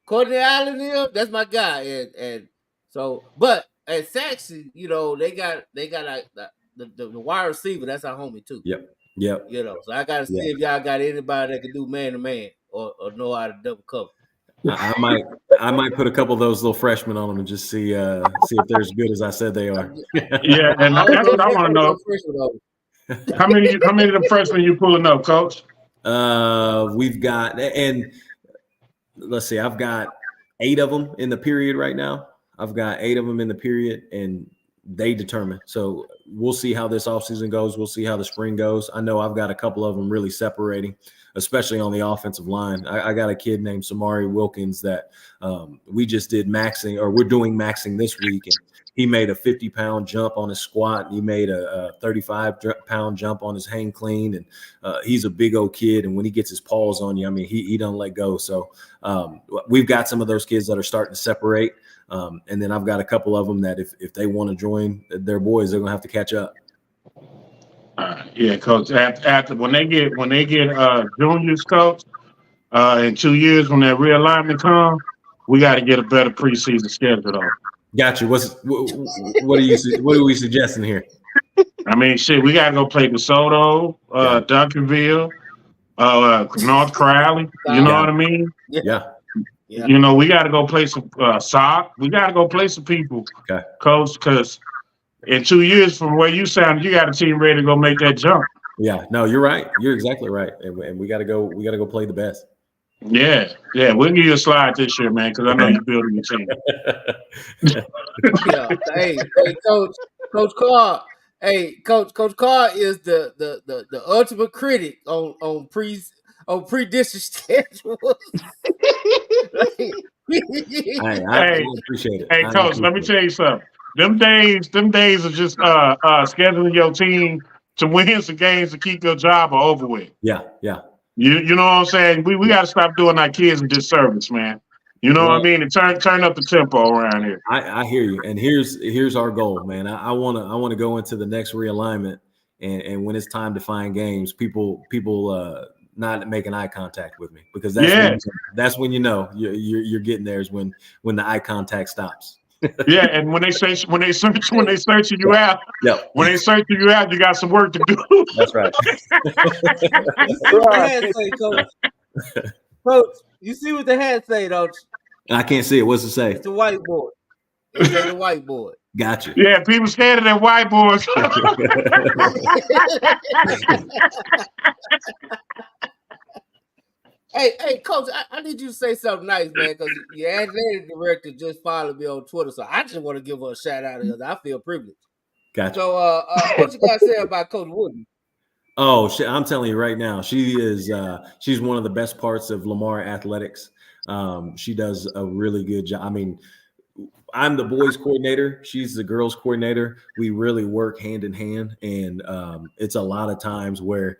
Courtney Island, that's my guy. And so, but at Saxe, you know, they got like the wide receiver. That's our homie too. Yep. You know, so I gotta see if y'all got anybody that can do man to man or know how to double cover. I might put a couple of those little freshmen on them and just see if they're as good as I said they are. Yeah, and that's what I want to know. How many of the freshmen you pulling up, Coach? We've got, and let's see, I've got 8 of them in the period right now. I've got 8 of them in the period, and they determine. So we'll see how this offseason goes. We'll see how the spring goes. I know I've got a couple of them really separating, especially on the offensive line. I got a kid named Samari Wilkins that we just did maxing, or we're doing maxing this week. And he made a 50-pound jump on his squat. He made a 35-pound jump on his hang clean. And he's a big old kid. And when he gets his paws on you, I mean, he don't let go. So we've got some of those kids that are starting to separate. And then I've got a couple of them that if they want to join their boys, they're going to have to catch up. Yeah, Coach. After when they get juniors, Coach, in 2 years when that realignment comes, we got to get a better preseason schedule on. Got you. What are we suggesting here? I mean, shit, we got to go play DeSoto, Duncanville, North Crowley. You know what I mean? Yeah. You know, we got to go play some sock. We got to go play some people, Coach, because in 2 years from where you sound, you got a team ready to go make that jump. Yeah, no, you're right. You're exactly right. And we got to go. We got to go play the best. Yeah. We'll give you a slide this year, man, because I know you're building your team. Hey, Coach Carr. Hey, Coach Carr is the ultimate critic on pre-district schedules. I appreciate it. Hey, Coach, let me tell you something. Them days of just scheduling your team to win some games to keep your job are over with. Yeah. You know what I'm saying? We got to stop doing our kids a disservice, man. You know what I mean? And turn up the tempo around here. I hear you. And here's our goal, man. I want to go into the next realignment, and when it's time to find games, people not making eye contact with me, because that's when you know you're getting there, is when the eye contact stops. Yeah, and when they searching you out, when they searching you out, you got some work to do. That's right. Coach, you see what the hat say, don't you? I can't see it. What's it say? It's the whiteboard. It's the whiteboard. Gotcha. Yeah, people scared of that whiteboard. Hey, Coach, I need you to say something nice, man, because your athletic director just followed me on Twitter, so I just want to give her a shout out because I feel privileged. Gotcha. So, what you got to say about Coach Wooden? Oh, shit, I'm telling you right now, she's one of the best parts of Lamar athletics. She does a really good job. I mean, I'm the boys coordinator. She's the girls coordinator. We really work hand in hand, and it's a lot of times where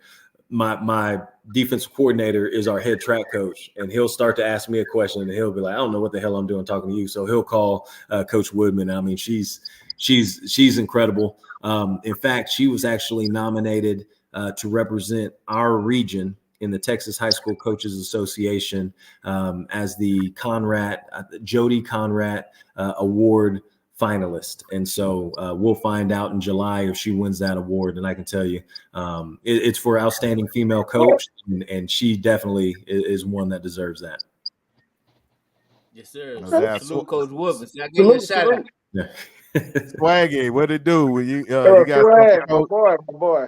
my defensive coordinator is our head track coach, and he'll start to ask me a question, and he'll be like, I don't know what the hell I'm doing talking to you. So he'll call Coach Woodman. I mean, she's incredible. In fact, she was actually nominated to represent our region in the Texas High School Coaches Association as the Jody Conrad Award finalist. And so we'll find out in July if she wins that award. And I can tell you it's for outstanding female coach, and she definitely is one that deserves that. Yes, sir. Salute, Coach Woodman. I give you a shout out. Yeah. Swaggy, what it do? You Swag, got my boy.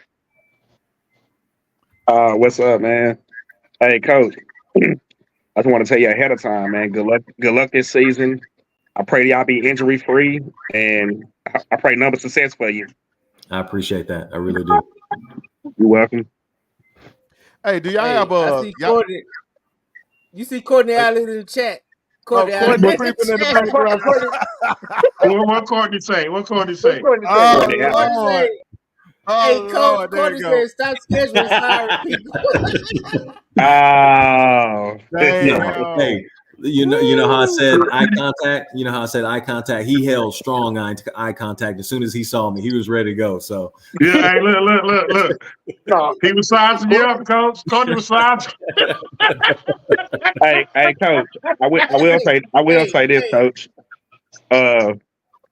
What's up, man? Hey, Coach. I just want to tell you ahead of time, man. Good luck this season. I pray y'all be injury free, and I pray number success for you. I appreciate that. I really do. You're welcome. Hey, do y'all have Courtney, you see Courtney out in the chat? Courtney creeping in the background. What Courtney say? What Courtney say? Hey, Coach, Courtney said stop scheduling hiring people. Hey, you know how I said eye contact? You know how I said eye contact? He held strong eye contact. As soon as he saw me, he was ready to go. So yeah, hey, look. He was sizing you up, Coach. Courtney was sizing. Hey, Coach. I will say this, Coach.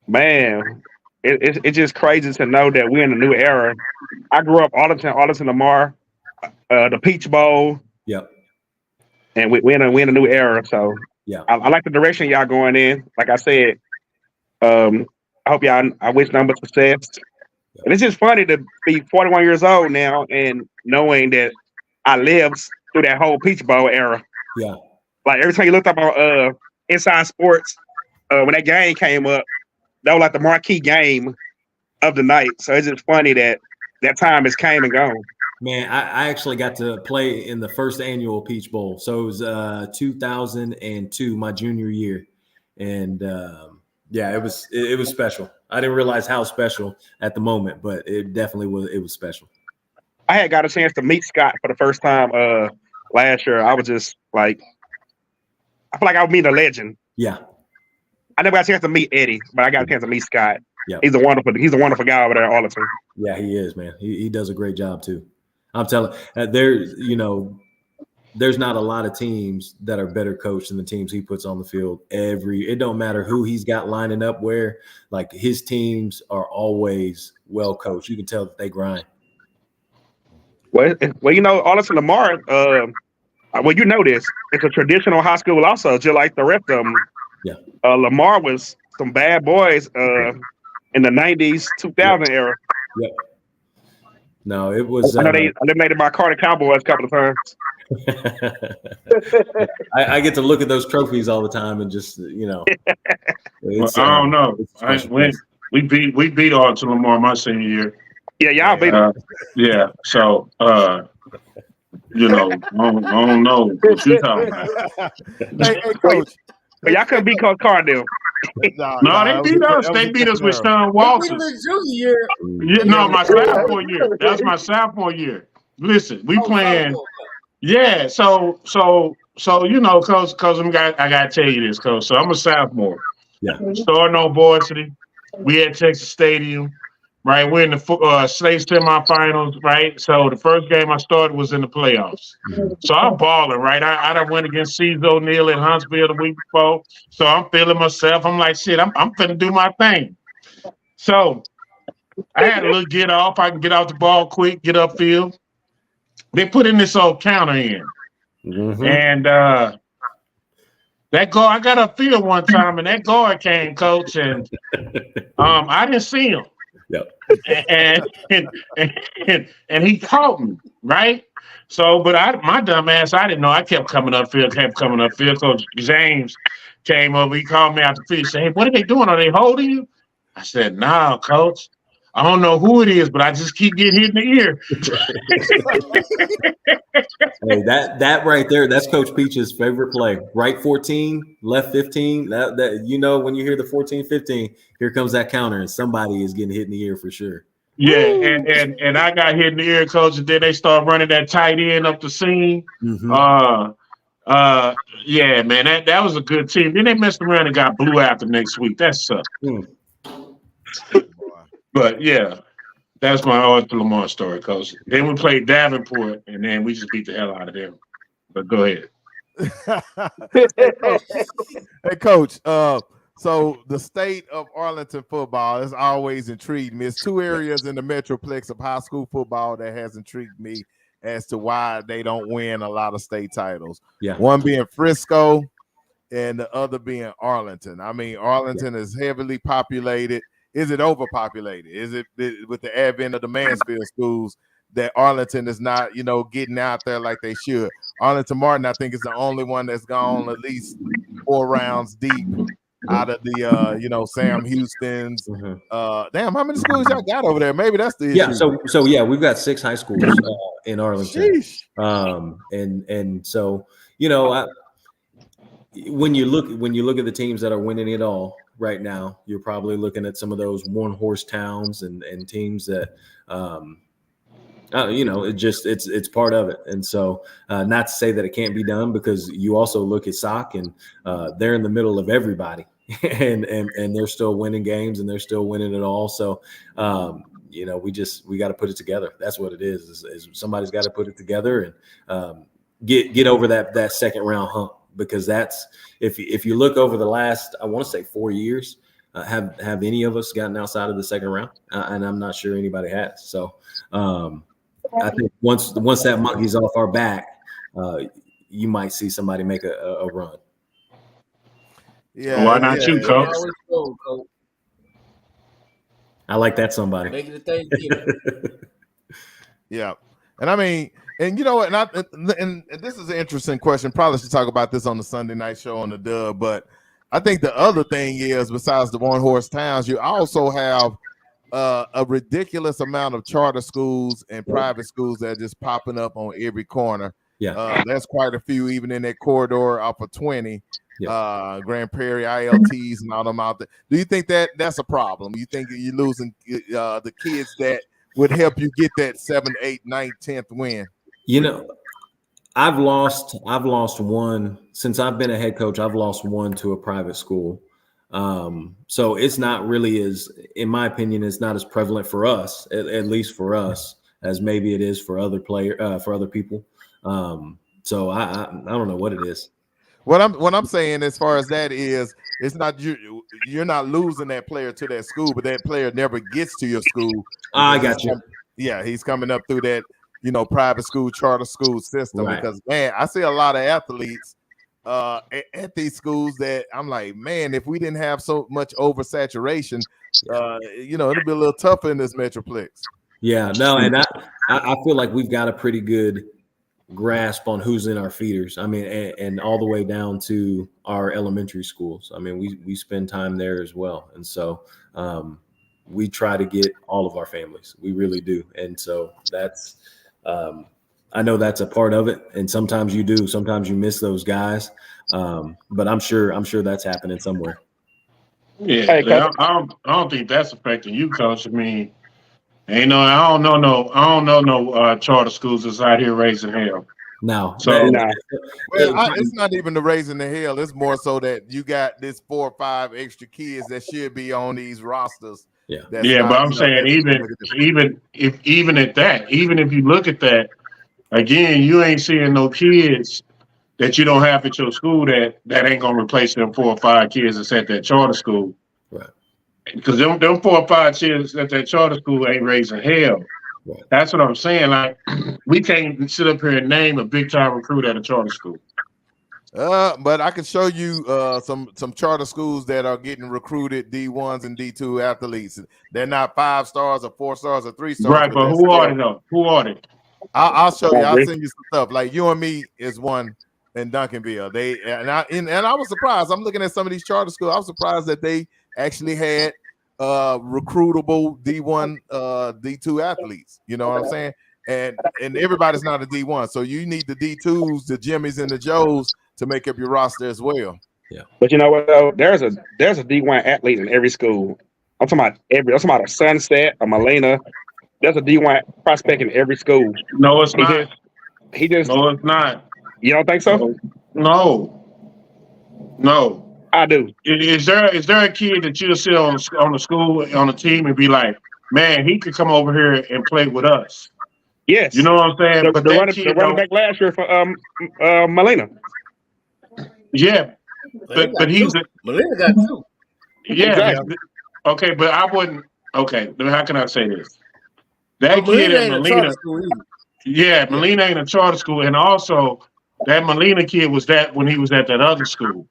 Man, it's just crazy to know that we're in a new era. I grew up Arlington Lamar, the Peach Bowl. Yep. And we're in a new era. So yeah, I like the direction y'all going in. Like I said, I hope I wish number success. Yep. And it's just funny to be 41 years old now and knowing that I lived through that whole Peach Bowl era. Yeah. Like every time you looked up on Inside Sports, when that game came up, that was like the marquee game of the night. So it's just funny that time has came and gone. Man, I actually got to play in the first annual Peach Bowl. So it was 2002, my junior year. And yeah, it was special. I didn't realize how special at the moment, but it definitely was special. I had got a chance to meet Scott for the first time last year. I was just like, I feel like I was meeting a legend. Yeah. I never got a chance to meet Eddie, but I got a chance to meet Scott. Yeah. He's a wonderful guy over there in Arlington. Yeah, he is, man. He does a great job too. I'm telling there's not a lot of teams that are better coached than the teams he puts on the field. It don't matter who he's got lining up where, like his teams are always well coached. You can tell that they grind. Well, Arlington Lamar, you know this. It's a traditional high school also, just like the rest of them. Yeah. Lamar was some bad boys in the 90s, 2000 era. Yep. No, it was. I know they eliminated my Carter Cowboys a couple of times. I get to look at those trophies all the time and just, Well, I don't know. We beat Arlington Lamar my senior year. Yeah, y'all beat them. Yeah, so I don't know what you talking about. Hey, Coach. But y'all couldn't beat Coach Cardell. No, they beat us. They beat us with Sean Walters. No, my sophomore year. That's my sophomore year. Listen, we playing. Yeah, so cause I gotta tell you this, Coach. So I'm a sophomore. Yeah. Starting on varsity. We at Texas Stadium. Right, we're in the state semifinals, right? So the first game I started was in the playoffs. Mm-hmm. So I'm balling, right? I done went against C's O'Neal in Huntsville the week before. So I'm feeling myself. I'm like, shit, I'm finna do my thing. So I had a little get off. I can get off the ball quick, get upfield. They put in this old counter in. Mm-hmm. And that guard, I got upfield one time, and that guard came, Coach, and I didn't see him. Yep. And he caught me, right? So, but my dumb ass, I didn't know. I kept coming upfield. Coach James came over. He called me out the field. He said, "Hey, what are they doing? Are they holding you?" I said, "No, Coach. I don't know who it is, but I just keep getting hit in the ear." Hey, that right there, that's Coach Peach's favorite play. Right 14, left 15. That when you hear the 14-15, here comes that counter, and somebody is getting hit in the ear for sure. Yeah, and I got hit in the ear, coach, and then they start running that tight end up the seam. Yeah, man, that was a good team. Then they messed around and got blew out the next week. That sucked. But yeah, that's my Arthur Lamar story, coach. Then we played Davenport, and then we just beat the hell out of them. But go ahead. Hey, coach. So the state of Arlington football has always intrigued me. It's two areas in the metroplex of high school football that has intrigued me as to why they don't win a lot of state titles. Yeah. One being Frisco and the other being Arlington. I mean, Arlington is heavily populated. Is it overpopulated? Is it with the advent of the Mansfield schools that Arlington is not, getting out there like they should? Arlington Martin, I think, is the only one that's gone at least 4 rounds deep out of the Sam Houston's. Damn, how many schools y'all got over there? Maybe that's the issue. Yeah, so yeah, we've got 6 high schools in Arlington. And so when you look at the teams that are winning it all right now, you're probably looking at some of those one-horse towns and teams that it's part of it. And so not to say that it can't be done, because you also look at SOC and they're in the middle of everybody and they're still winning games and they're still winning it all. So we got to put it together. That's what it is somebody's got to put it together and get over that second round hump, because that's if you look over the last, I want to say 4 years, have any of us gotten outside of the second round? And I'm not sure anybody has. So I think once that monkey's off our back, you might see somebody make a run. Yeah, why not you, coach? I like that somebody. Making the thing. Yeah, and I mean, and you know what? And this is an interesting question. Probably should talk about this on the Sunday night show on the Dub. But I think the other thing is, besides the one-horse towns, you also have a ridiculous amount of charter schools and private schools that are just popping up on every corner. Yeah, that's quite a few, even in that corridor off of 20. Grand Prairie, ILTs, and all them out there. Do you think that that's a problem? You think you're losing the kids that would help you get that 7th, 8th, 9th, 10th win? I've lost one since I've been a head coach. I've lost one to a private school. So it's not really in my opinion, it's not as prevalent for us, at least for us, as maybe it is for other for other people. So I don't know what it is. What I'm saying as far as that is, it's not you're not losing that player to that school, but that player never gets to your school. I got you. Yeah, he's coming up through that, private school, charter school system. Right. Because man, I see a lot of athletes at these schools that I'm like, man, if we didn't have so much oversaturation, it'd be a little tougher in this metroplex. Yeah, no, and I feel like we've got a pretty good grasp on who's in our feeders. I mean, and all the way down to our elementary schools. I mean, we spend time there as well, and so we try to get all of our families. We really do, and so that's. I know that's a part of it, and sometimes you do. Sometimes you miss those guys, but I'm sure that's happening somewhere. Yeah, I don't think that's affecting you, Coach. I mean. I don't know no charter schools that's out here raising hell. No. So it's not even the raising the hell. It's more so that you got this 4 or 5 extra kids that should be on these rosters. Yeah. But I'm saying even if you look at that, again, you ain't seeing no kids that you don't have at your school that ain't gonna replace them 4 or 5 kids that's at that charter school. Right. Because them 4 or 5 kids at that charter school ain't raising hell. Right. That's what I'm saying. Like, we can't sit up here and name a big time recruit at a charter school. But I can show you some charter schools that are getting recruited D1s and D2 athletes. They're not 5 stars or 4 stars or 3 stars. Right, but who are they though? Who are they? I'll show you. I'll send you some stuff. Like UME is one in Duncanville. I was surprised. I'm looking at some of these charter schools. I was surprised that they actually had recruitable D1 D2 athletes. You know what I'm saying? And everybody's not a D1, so you need the D2s, the Jimmys and the Joes to make up your roster as well. Yeah, but you know what though? There's a D1 athlete in every school. I'm talking about a Sunset, a Molina, there's a D1 prospect in every school. No, it's not. He just. No, it's not. You don't think so? No. I do. Is there a kid that you'll sit on the school on the team and be like, man, he could come over here and play with us? Yes. You know what I'm saying? The running back last year for Molina. Yeah, but he's Molina got 2. Yeah. Exactly. Okay, but I wouldn't. Okay, how can I say this? That But kid at ain't a Molina. charter school either. Yeah, Molina ain't a charter school, and also that Molina kid was that when he was at that other school.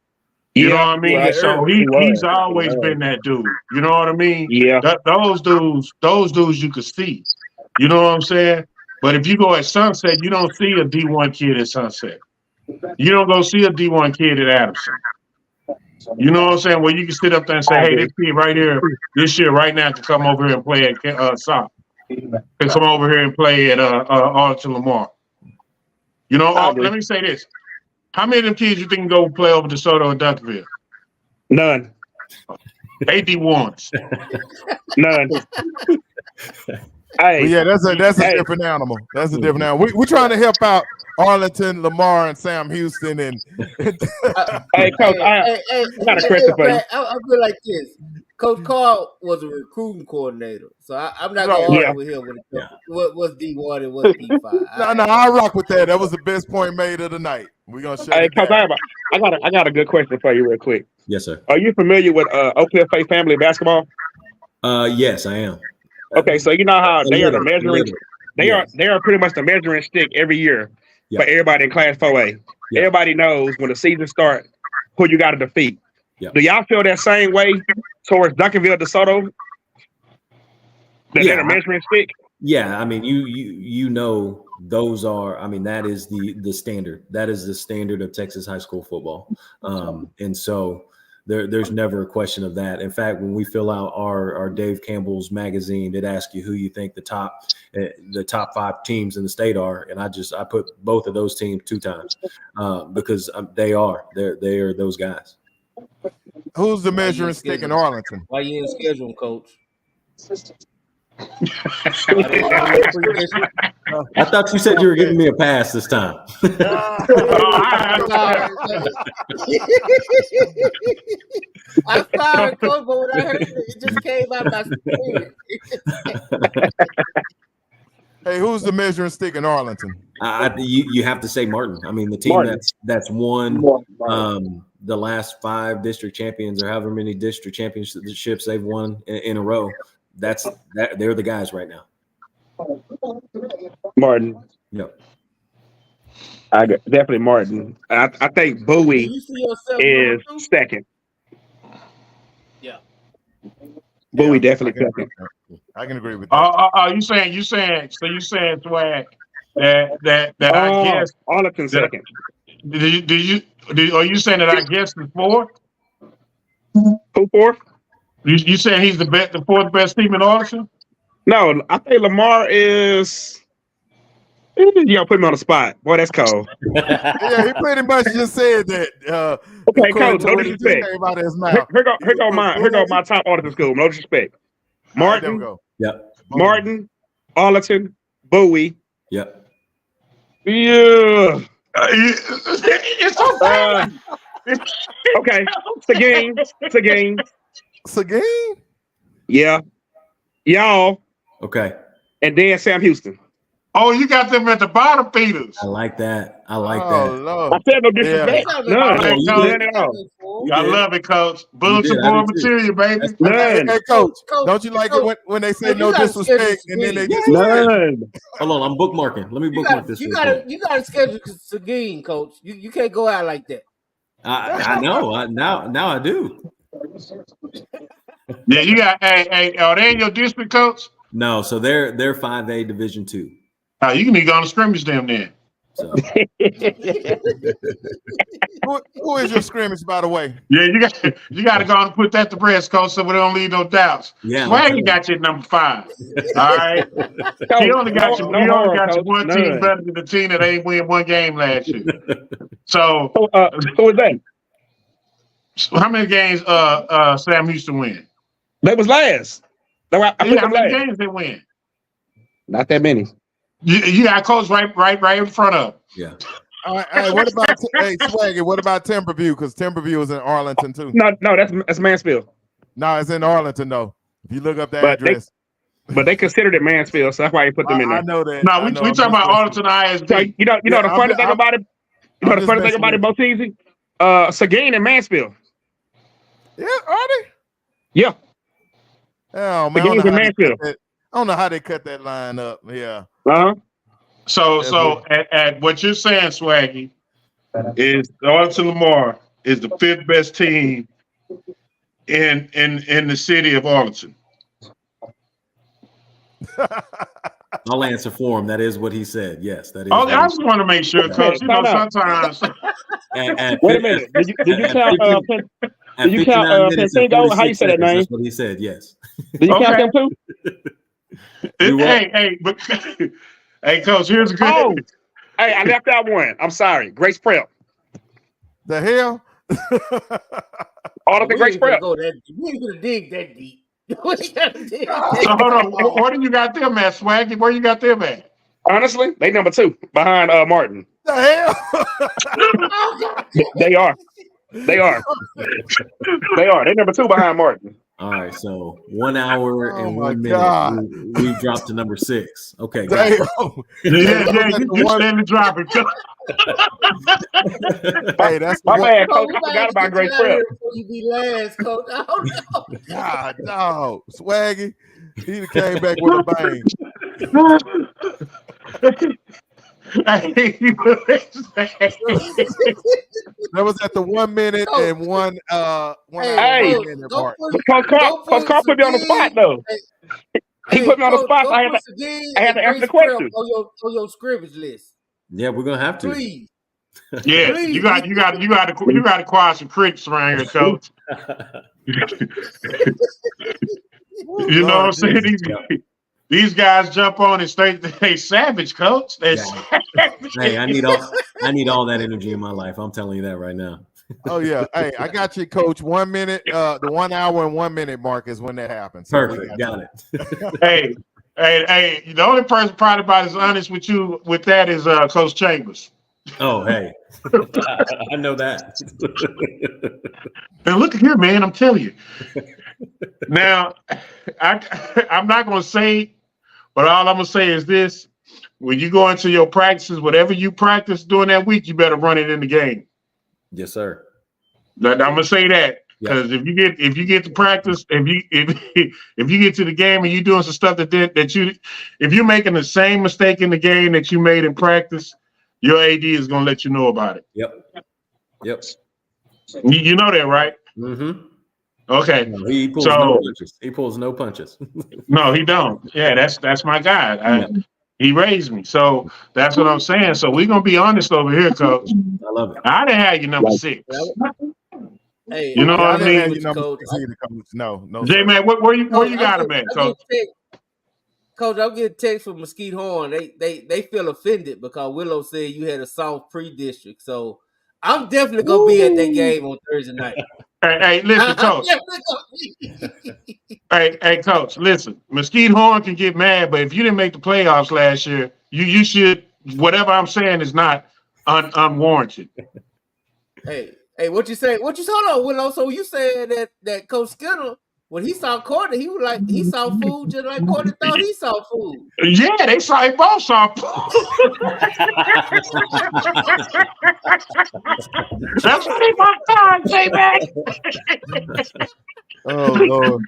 You know what I mean? Right. So he's always been that dude. You know what I mean? Yeah. Those dudes you could see. You know what I'm saying? But if you go at Sunset, you don't see a D1 kid at Sunset. You don't go see a D1 kid at Adamson. You know what I'm saying? Well, you can sit up there and say, hey, this kid right here, this year, right now, can come over here and play at SOC. Can come over here and play at Arlington Lamar. You know, let me say this. How many of them kids you think can go play over DeSoto and Duncanville? None. They D1s. None. Hey, yeah, that's a different animal. That's a different animal. We're trying to help out Arlington, Lamar, and Sam Houston. And hey, Coach, I got a question for you. I feel like this. Coach Carl was a recruiting coordinator, so I'm not going to argue with him what's D1 and what's D5. No, I rock with that. That was the best point made of the night. We're gonna shut Hey, it Coach, down. I got a good question for you, real quick. Yes, sir. Are you familiar with Oak Cliff Faith Family basketball? Yes, I am. Okay, so you know how they are the measuring. They are pretty much the measuring stick every year for everybody in Class 4A. Everybody knows when the season starts who you got to defeat. Do y'all feel that same way towards Duncanville, DeSoto? That they're the measuring stick? Yeah, I mean, you know, those are. I mean, that is the standard. That is the standard of Texas high school football, and so. There's never a question of that. In fact, when we fill out our Dave Campbell's magazine, it asks you who you think the top 5 teams in the state are, and I put both of those teams 2 times because they are those guys. Who's the measuring stick in Arlington? Why you in schedule, Coach? I thought you said you were giving me a pass this time. I'm sorry, Coach, but when I heard it just came out my spirit. Hey, who's the measuring stick in Arlington? You have to say Martin. I mean, the team Martin. that's won the last 5 district champions or however many district championships they've won in a row. They're the guys right now. Martin. Yep. I got definitely Martin. I think Bowie is second. Yeah. Bowie definitely second. I can agree with that. You saying Swag that I guess Arlington second. Are you saying that I guess is 4th? Who 4th? You saying he's the 4th best team in Arlington? No, I think Lamar is. You gonna put me on the spot, boy. That's cold. Yeah, he pretty much just said that. Okay, Coach. No disrespect. Here go my top Arlington school. No disrespect. Martin. Right, yep. Martin, Arlington, Bowie. Yep. Yeah. It's okay. Okay. Seguin. Seguin? Yeah. Y'all. Okay. And then Sam Houston. Oh, you got them at the bottom, Peters. I like that. I like Oh, that. Lord. I said no disrespect. Yeah. None at all. I love it, Coach. Bulletin board material, baby. None. Hey, Coach, don't you like it when they say no disrespect and then they just None. Hold on, I'm bookmarking. Let me bookmark this. You gotta schedule Seguin, Coach. You can't go out like that. I know. Now I do. Yeah, you got. Hey, are they in your district, Coach? No, so they're 5A Division 2. Oh, you can be going to scrimmage them then. So. Who is your scrimmage, by the way? Yeah, you got to go and put that to rest, Coach, so we don't leave no doubts. Yeah, Swaggy got you at number 5. All right. He only got you one team better than the team that ain't win 1 game last year. So who was that? How many games Sam Houston win? They was last. How many games they win? Not that many. You got coach right in front of. Yeah. All right, hey, what about Swaggy? What about Timberview? Because Timberview is in Arlington too. No, that's Mansfield. No, it's in Arlington though. If you look up the But address. But they considered it Mansfield, so that's why he put them in there. I know that. No, we talking about Arlington ISD. So, you know the funny thing about it. You know the funny thing about it, Boteezy? Seguin and Mansfield. Yeah, are they? Yeah. Oh man, I don't know how they cut that line up. Yeah. Uh-huh. So at what you're saying, Swaggy, is Arlington Lamar is the 5th best team in the city of Arlington. I'll answer for him. That is what he said. Yes, that is. Oh, I just want to make sure, because sometimes. Wait a minute. Did you count? Did you count Pensingo? How you say that name? That's what he said. Yes. Did you count them too? Hey, Coach. Here's a good. Oh, hey, I left out one. I'm sorry. Grace Prep. The hell? All of the Grace Prep. We ain't gonna dig that deep. So hold on. Where do you got them at, Swaggy? Where you got them at? Honestly, they number 2 behind Martin. The hell? They are. They are. They are. They number 2 behind Martin. All right, so 1 hour and 1 minute. We dropped to number 6. Okay. Yeah, you stand and drop it. Hey, that's my bad, Coach. I forgot about Grace Prep. You be last, Coach. I don't know. God, no, Swaggy. He came back with a bang. That was at the 1 minute and one hour minute mark. Coach Carl put me on the spot though. He put me on the spot. I had to answer the question on your scrimmage list. Yeah, we're gonna have to. Please. Yeah, Please. you got to acquire some critics around here, Coach. You know what I'm saying? These guys jump on and they savage, Coach. They're savage. Hey, I need all that energy in my life. I'm telling you that right now. Oh yeah. Hey, I got you, Coach. 1 minute, the 1 hour and 1 minute mark is when that happens. So perfect. Got it. Hey, the only person probably about as honest with you with that is Coach Chambers. Oh, hey. I know that. And look here, man, I'm telling you. Now, I'm not going to say, but all I'm going to say is this. When you go into your practices, whatever you practice during that week, you better run it in the game. Yes, sir. I'm going to say that. Because if you get to practice, if you get to the game and you're doing some stuff if you're making the same mistake in the game that you made in practice, your AD is going to let you know about it. Yep. You know that, right? Mm-hmm. Okay. No, he pulls no punches. He pulls no punches. No, he don't. Yeah, that's my guy. He raised me. So that's what I'm saying. So we're going to be honest over here, Coach. I love it. I didn't have you number 6. Hey, you know what I mean? No. J-Man, where you got him at, Coach? Coach, I'm getting text from Mesquite Horn. They feel offended because Willow said you had a soft pre-district. So I'm definitely gonna be at that game on Thursday night. Hey, listen, Coach. Hey, Coach, listen. Mesquite Horn can get mad, but if you didn't make the playoffs last year, you should. Whatever I'm saying is not unwarranted. Hey, what you say? Hold on, Willow. So you said that Coach Skinner, when he saw Courtney, he was like, he saw food just like Courtney thought he saw food. Yeah, they both saw food. That's what he my time, J-Man. Oh, Lord.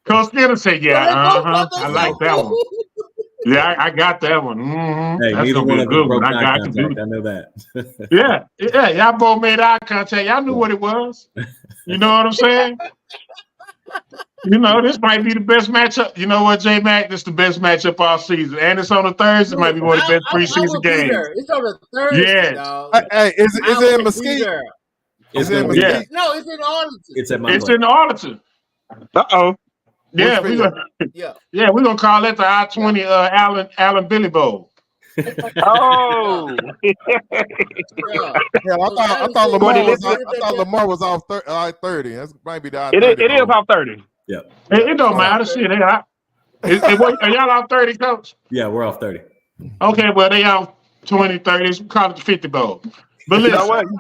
Coach Skinner said, I like that one. Yeah, I got that one. Mm-hmm. Hey, that's gonna be a good one. I got to do I know that. Yeah, y'all both made eye contact. Y'all knew what it was. You know what I'm saying? You know, this might be the best matchup. You know what, J-Mac? This is the best matchup all season. And it's on a Thursday. It might be one of the best preseason games. It's on a Thursday, yes. dog. Hey, is it in Mesquite? Is it in Mesquite? Yeah. No, it's in Arlington. It's in Arlington. Uh-oh. Yeah, we're gonna call it the I-20 Allen Billy Bowl. Oh, yeah, I thought Lamar was off 30. That might be the it is off 30. Yeah, it don't matter. Shit, Are y'all off 30, coach? Yeah, we're off 30. Okay, well, they off 20, 30. We call it the 50 bowl. But You know listen,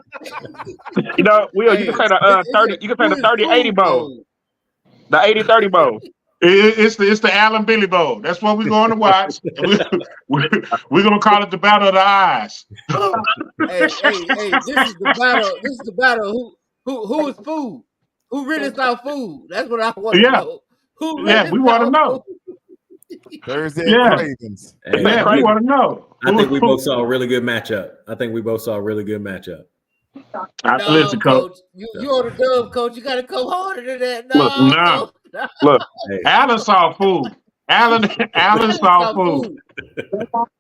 what? You know, Will, you can say the 30. You can say the 30-80 bowl, the 80-30 bowl. it's the Allen Billy Bowl. That's what we're going to watch. We're going to call it the Battle of the Eyes. Hey, this is the battle. This is the battle. Who is food? Who really saw food? That's what I want to know. Who really we want to know. Thursday Cravens. Hey, we want to know. I think we both saw a really good matchup. Listen, coach. You on the dub, coach. You got to come harder than that. Look. Hey. Allen saw food. Allen saw food.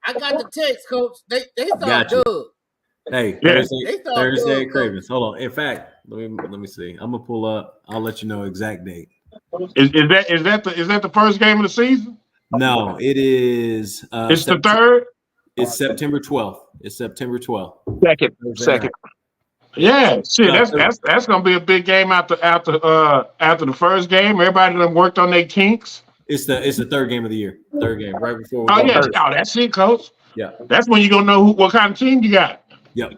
I got the text, coach. They saw dub. Hey, Thursday Cravens. Hold on. In fact, let me see. I'm gonna pull up. I'll let you know exact date. Is that the first game of the season? No, it is. It's the third. It's September 12th. Second. Yeah, shit. That's gonna be a big game after the first game. Everybody done worked on their kinks. It's the third game of the year. Third game right before. That's it, coach. Yeah, that's when you're gonna know what kind of team you got. Yep.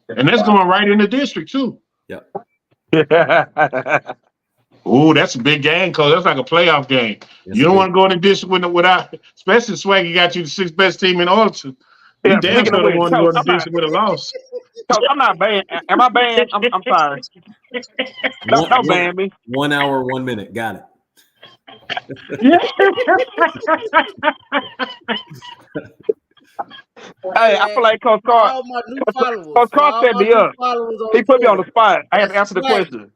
And that's going right in the district too. Yep. Ooh, that's a big game, coach. That's like a playoff game. Yes, you don't want to go in the district without, especially Swaggy got you the 6th best team in Arlington. You damn sure don't want to go in the district with a loss. Coach, I'm not banned. Am I banned? I'm sorry. Don't ban me. 1 hour, 1 minute. Got it. Hey, I feel like Coach Carr. Coach Carr set me up. He put me on the spot. I had to answer the question.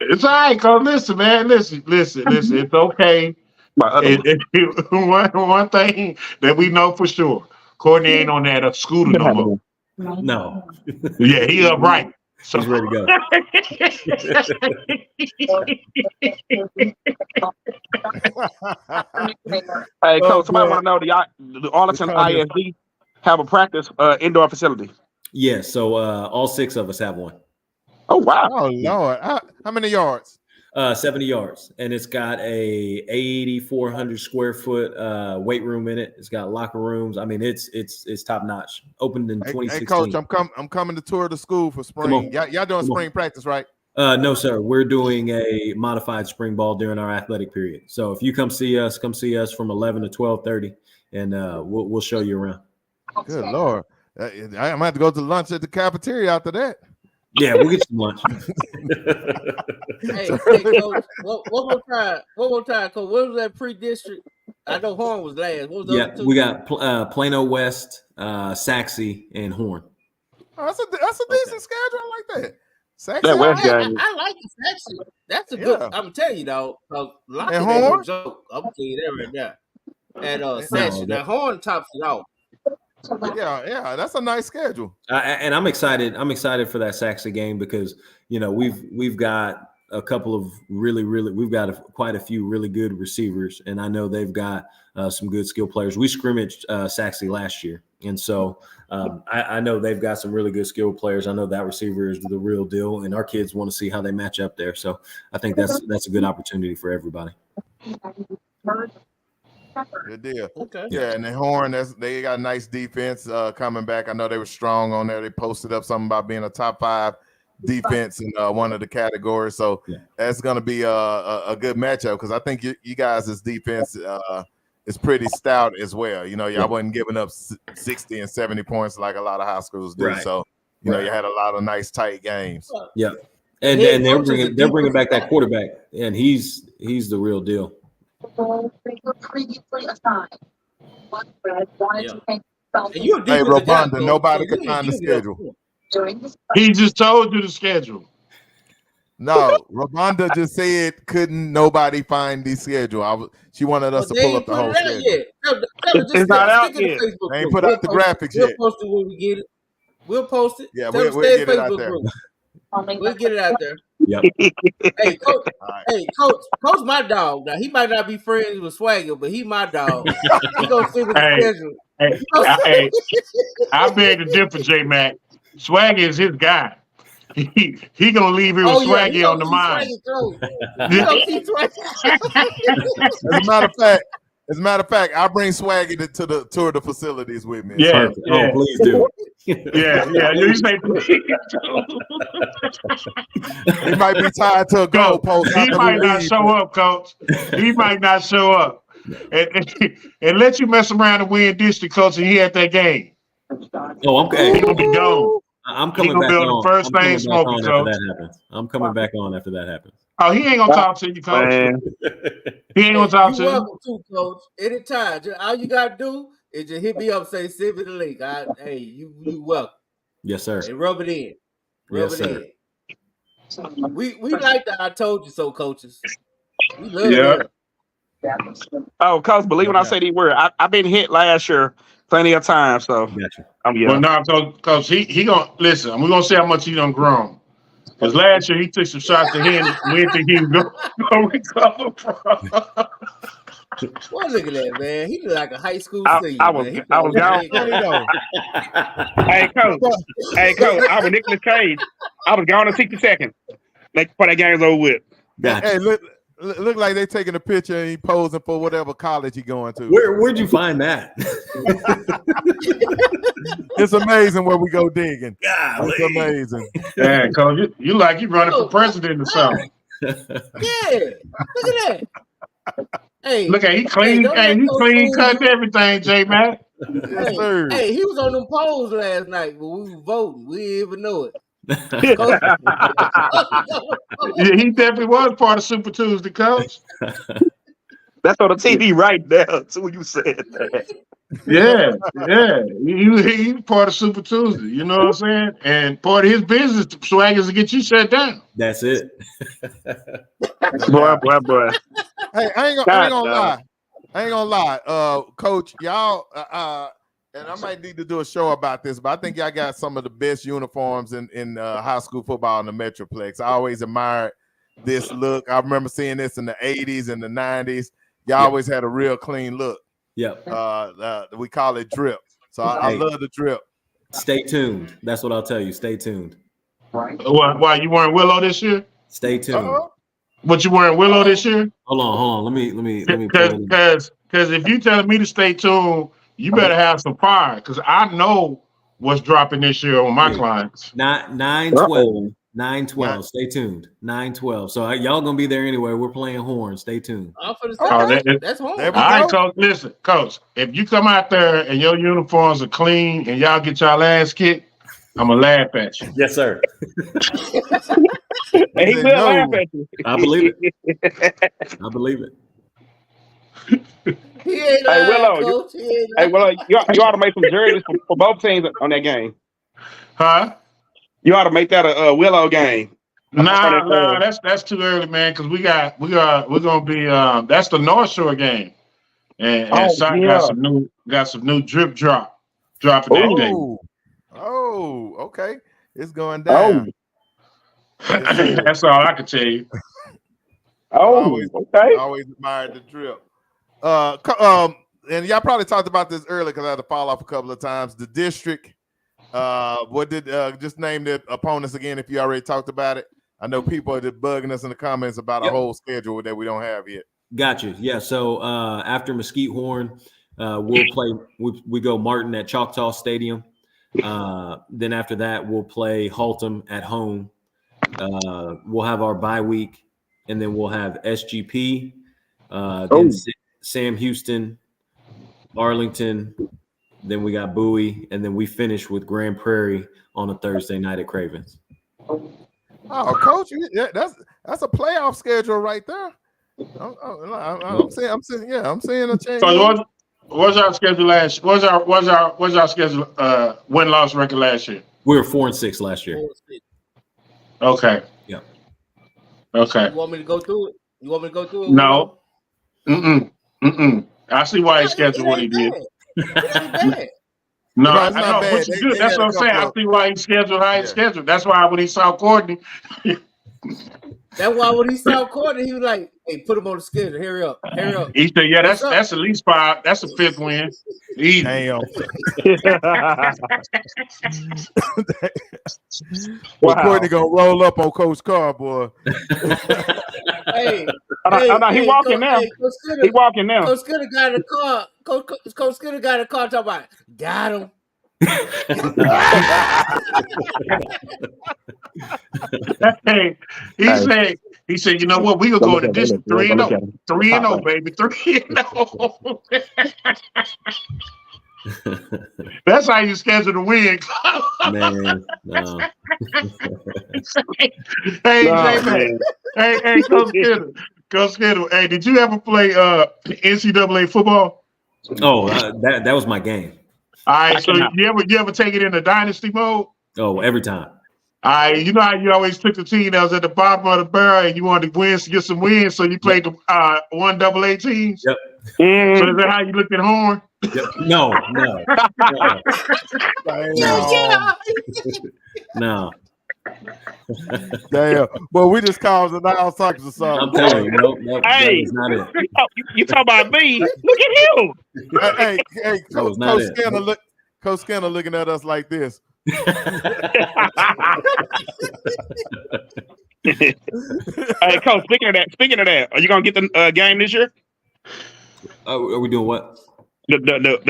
It's all right, Coach. Listen, man. Listen. It's okay. One thing that we know for sure, Courtney ain't on that scooter no more. No. Yeah, he upright. So he's ready to go. Hey, Coach, somebody want to know the Arlington ISD have a practice indoor facility? Yeah, so all 6 of us have one. Oh, wow. Oh, Lord. How many yards? 70 yards, and it's got a 8,400 square foot weight room in it. It's got locker rooms. I mean, it's top notch. Opened in 2016. Hey, Coach, I'm coming to tour the school for spring. Y'all doing spring practice, right? No, sir. We're doing a modified spring ball during our athletic period. So if you come see us from 11 to 12:30, and we'll show you around. Good Lord, I'm gonna have to go to lunch at the cafeteria after that. Yeah, we'll get some lunch. Hey, Coach, one more time, Coach. What was that pre-district? I know Horn was last. What was those two? We got Plano West, Saxe, and Horn. Oh, that's a decent schedule. I like that. Saxe, that West game. I like the Saxe. That's a good. I'm telling you, though. And Horn? Joke. I'm telling you that right now. And Saxe. Now Horn tops it off. Yeah, that's a nice schedule. And I'm excited. I'm excited for that Saxe game because we've got a couple of we've got quite a few really good receivers, and I know they've got some good skill players. We scrimmaged Saxe last year, and so I know they've got some really good skill players. I know that receiver is the real deal, and our kids want to see how they match up there. So I think that's a good opportunity for everybody. Good deal. Okay. Yeah, and the Horn, they got a nice defense coming back. I know they were strong on there. They posted up something about being a top 5 defense in one of the categories. So that's going to be a good matchup because I think you guys' defense is pretty stout as well. Y'all wasn't giving up 60 and 70 points like a lot of high schools do. Right. So you had a lot of nice tight games. Yeah, and they're bringing back that quarterback, and he's the real deal. Previously assigned. Hey, Robunda, nobody could find the schedule. He just told you the schedule. No, Robunda just said couldn't nobody find the schedule. She wanted us to pull up the whole schedule. It's not out yet. They ain't put out the graphics yet. We'll post it when we get it. We'll post it. Yeah, we'll get it out there. We'll get it out there. Yep. Hey, Coach. Right. Hey, Coach, my dog. Now he might not be friends with Swagger, but he my dog. He gonna sit with the schedule. Hey, I beg to differ, J Mac. Swagger is his guy. he gonna leave here with Swaggy on the mind. He gonna keep Swaggy. As a matter of fact, I'll bring Swaggy to the tour of the facilities with me. Yeah, Oh, please do. yeah. You say he might be tied to a goal post. He might not show up, Coach. He might not show up. And let you mess around and win district, Coach, and he at that game. Oh, I'm He gonna be gone. I'm coming back on. First thing smoking, Coach. I'm coming back on after that happens. Oh, he ain't gonna talk to you, Coach. Man. He ain't gonna talk to You you. welcome to, Coach. Anytime. All you gotta do is just hit me up, say send me the link. Hey, you welcome. Yes, sir. And rub it in. Rub Yes, it sir. in. We like the I told you so coaches. We love Yeah. them. Oh, Coach, believe when I say these words. I've been hit last year plenty of times, so Gotcha. Well, now, Coach, he gonna listen. We're gonna see how much he done grown. Because last year he took some shots to him. We didn't think he was gonna recover from. Boy, look at that, man. He look like a high school senior. I was gone. Hey, Coach, I was Nicolas Cage. I was gone in 60 seconds. Before that game was over with. Gotcha. Hey, look like they taking a picture and he posing for whatever college he going to. Where'd you find that? It's amazing where we go digging. Golly. It's amazing. Yeah, Coach, you like you running for president or something. Yeah, look at that. Hey, Look at he clean. He clean cut everything, J Mac. Yes, sir. Hey, he was on them polls last night, but we were voting. We didn't even know it. Yeah, he definitely was part of Super Tuesday, Coach. That's on the TV right there, too. You said that. Yeah. He part of Super Tuesday. You know what I'm saying? And part of his business, Swag, is to get you shut down. That's it. boy. Hey, I ain't gonna lie. Coach, y'all, and I might need to do a show about this, but I think y'all got some of the best uniforms in high school football in the Metroplex. I always admired this look. I remember seeing this in the 80s and the 90s. Y'all always had a real clean look. Yep. We call it drip. So I love the drip. Stay tuned. That's what I'll tell you. Stay tuned. Why you wearing Willow this year? Stay tuned. What you wearing Willow this year? Hold on. Let me. Because if you telling me to stay tuned, you better have some fire. Because I know what's dropping this year on my clients. 9/12. 9/12. Stay tuned. 9/12. So y'all gonna be there anyway. We're playing horn. Stay tuned. That's home. All right, Coach. Listen, Coach. If you come out there and your uniforms are clean and y'all get y'all ass kicked, I'm gonna laugh at you. Yes, sir. He will laugh at you. I believe it. I believe it. He ain't Hey, Willow, Coach. you ought to make some jerseys for both teams on that game. Huh? You ought to make that a Willow game. Nah, that's too early, man. Because we're gonna be that's the North Shore game, and Sock got some new drip dropping that day. Oh, okay, it's going down. That's all I can tell you. Okay. I always admired the drip. And y'all probably talked about this earlier because I had to follow up a couple of times. The district. What did just name the opponents again if you already talked about it? I know people are just bugging us in the comments about a whole schedule that we don't have yet. Gotcha. Yeah. So after Mesquite Horn, we'll play. We go Martin at Choctaw Stadium. Then after that, we'll play Haltom at home. We'll have our bye week, and then we'll have SGP. Then Sam Houston, Arlington. Then we got Bowie, and then we finish with Grand Prairie on a Thursday night at Cravens. Oh, Coach, that's a playoff schedule right there. I'm seeing a change. So what's our schedule last? What's our schedule? Win-loss record last year? We were 4-6 last year. Okay. Yeah. You Okay. want me to go through it? No. I see why he scheduled what he did. No, I know, which is good. That's what I'm saying. I see why he scheduled how he scheduled. That's why when he saw Courtney, That's why when he saw Courtney, he was like, "Hey, put him on the schedule. Hurry up, hurry up." He said, "Yeah, What's that's at least 5. That's a 5th win. Easy." Damn. Wow. Courtney gonna roll up on Coach Carr, boy. Hey, he walking now. He walking now. Coach Skinner got a car. Coach Skinner got a car. Talking about, got him. Hey, he said, you know what? We gonna go to this 3-0, 3-0, baby, 3-0. That's how you schedule the win. Man, no. Hey, J-Man. Hey, Coach Skinner. Hey, did you ever play NCAA football? Oh, that was my game. All right, so you ever take it in the dynasty mode? Oh, every time. All right, you know how you always took the team that was at the bottom of the barrel and you wanted to win to get some wins, so you played the 1AA teams? Yep. So is that how you looked at Horn? Yep. No. No. Damn. Well, we just causing all types of something. I'm telling you, nope, Hey, that was not it. you talk about me? Look at him. Hey, That was not Coach it. Skinner Coach Skinner looking at us like this. Hey, Coach. Speaking of that, are you gonna get the game this year? Are we doing what? The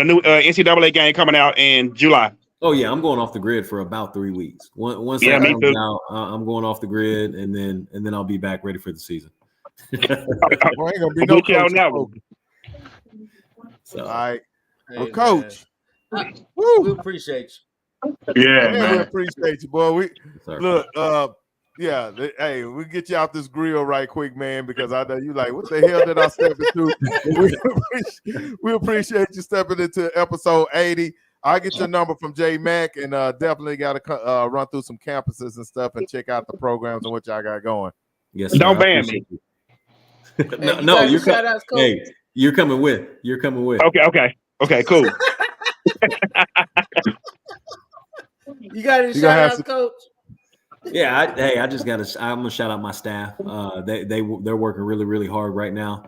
new NCAA game coming out in July. Oh yeah, I'm going off the grid for about 3 weeks. Once Yeah, that me comes too. out, I'm going off the grid, and then I'll be back ready for the season. Well, ain't gonna be I'll no get you out coach. now. So, All right. Hey, Well, Coach. we appreciate you. Yeah, Man, we man. appreciate you, boy. We sorry. look, hey, we get you out this grill right quick, man, because I know you like, what the hell did I step into? We appreciate you stepping into episode 80. I'll get your number from J Mac, and definitely got to run through some campuses and stuff and check out the programs and what y'all got going. Yes, Don't sir, I ban appreciate me. you. Hey, No, got you're any shout-outs, Coach? Hey, you're coming with. You're coming with. Okay, cool. You got any You gonna have shout-outs, Coach? Yeah, I'm gonna shout out my staff. They're working really, really hard right now.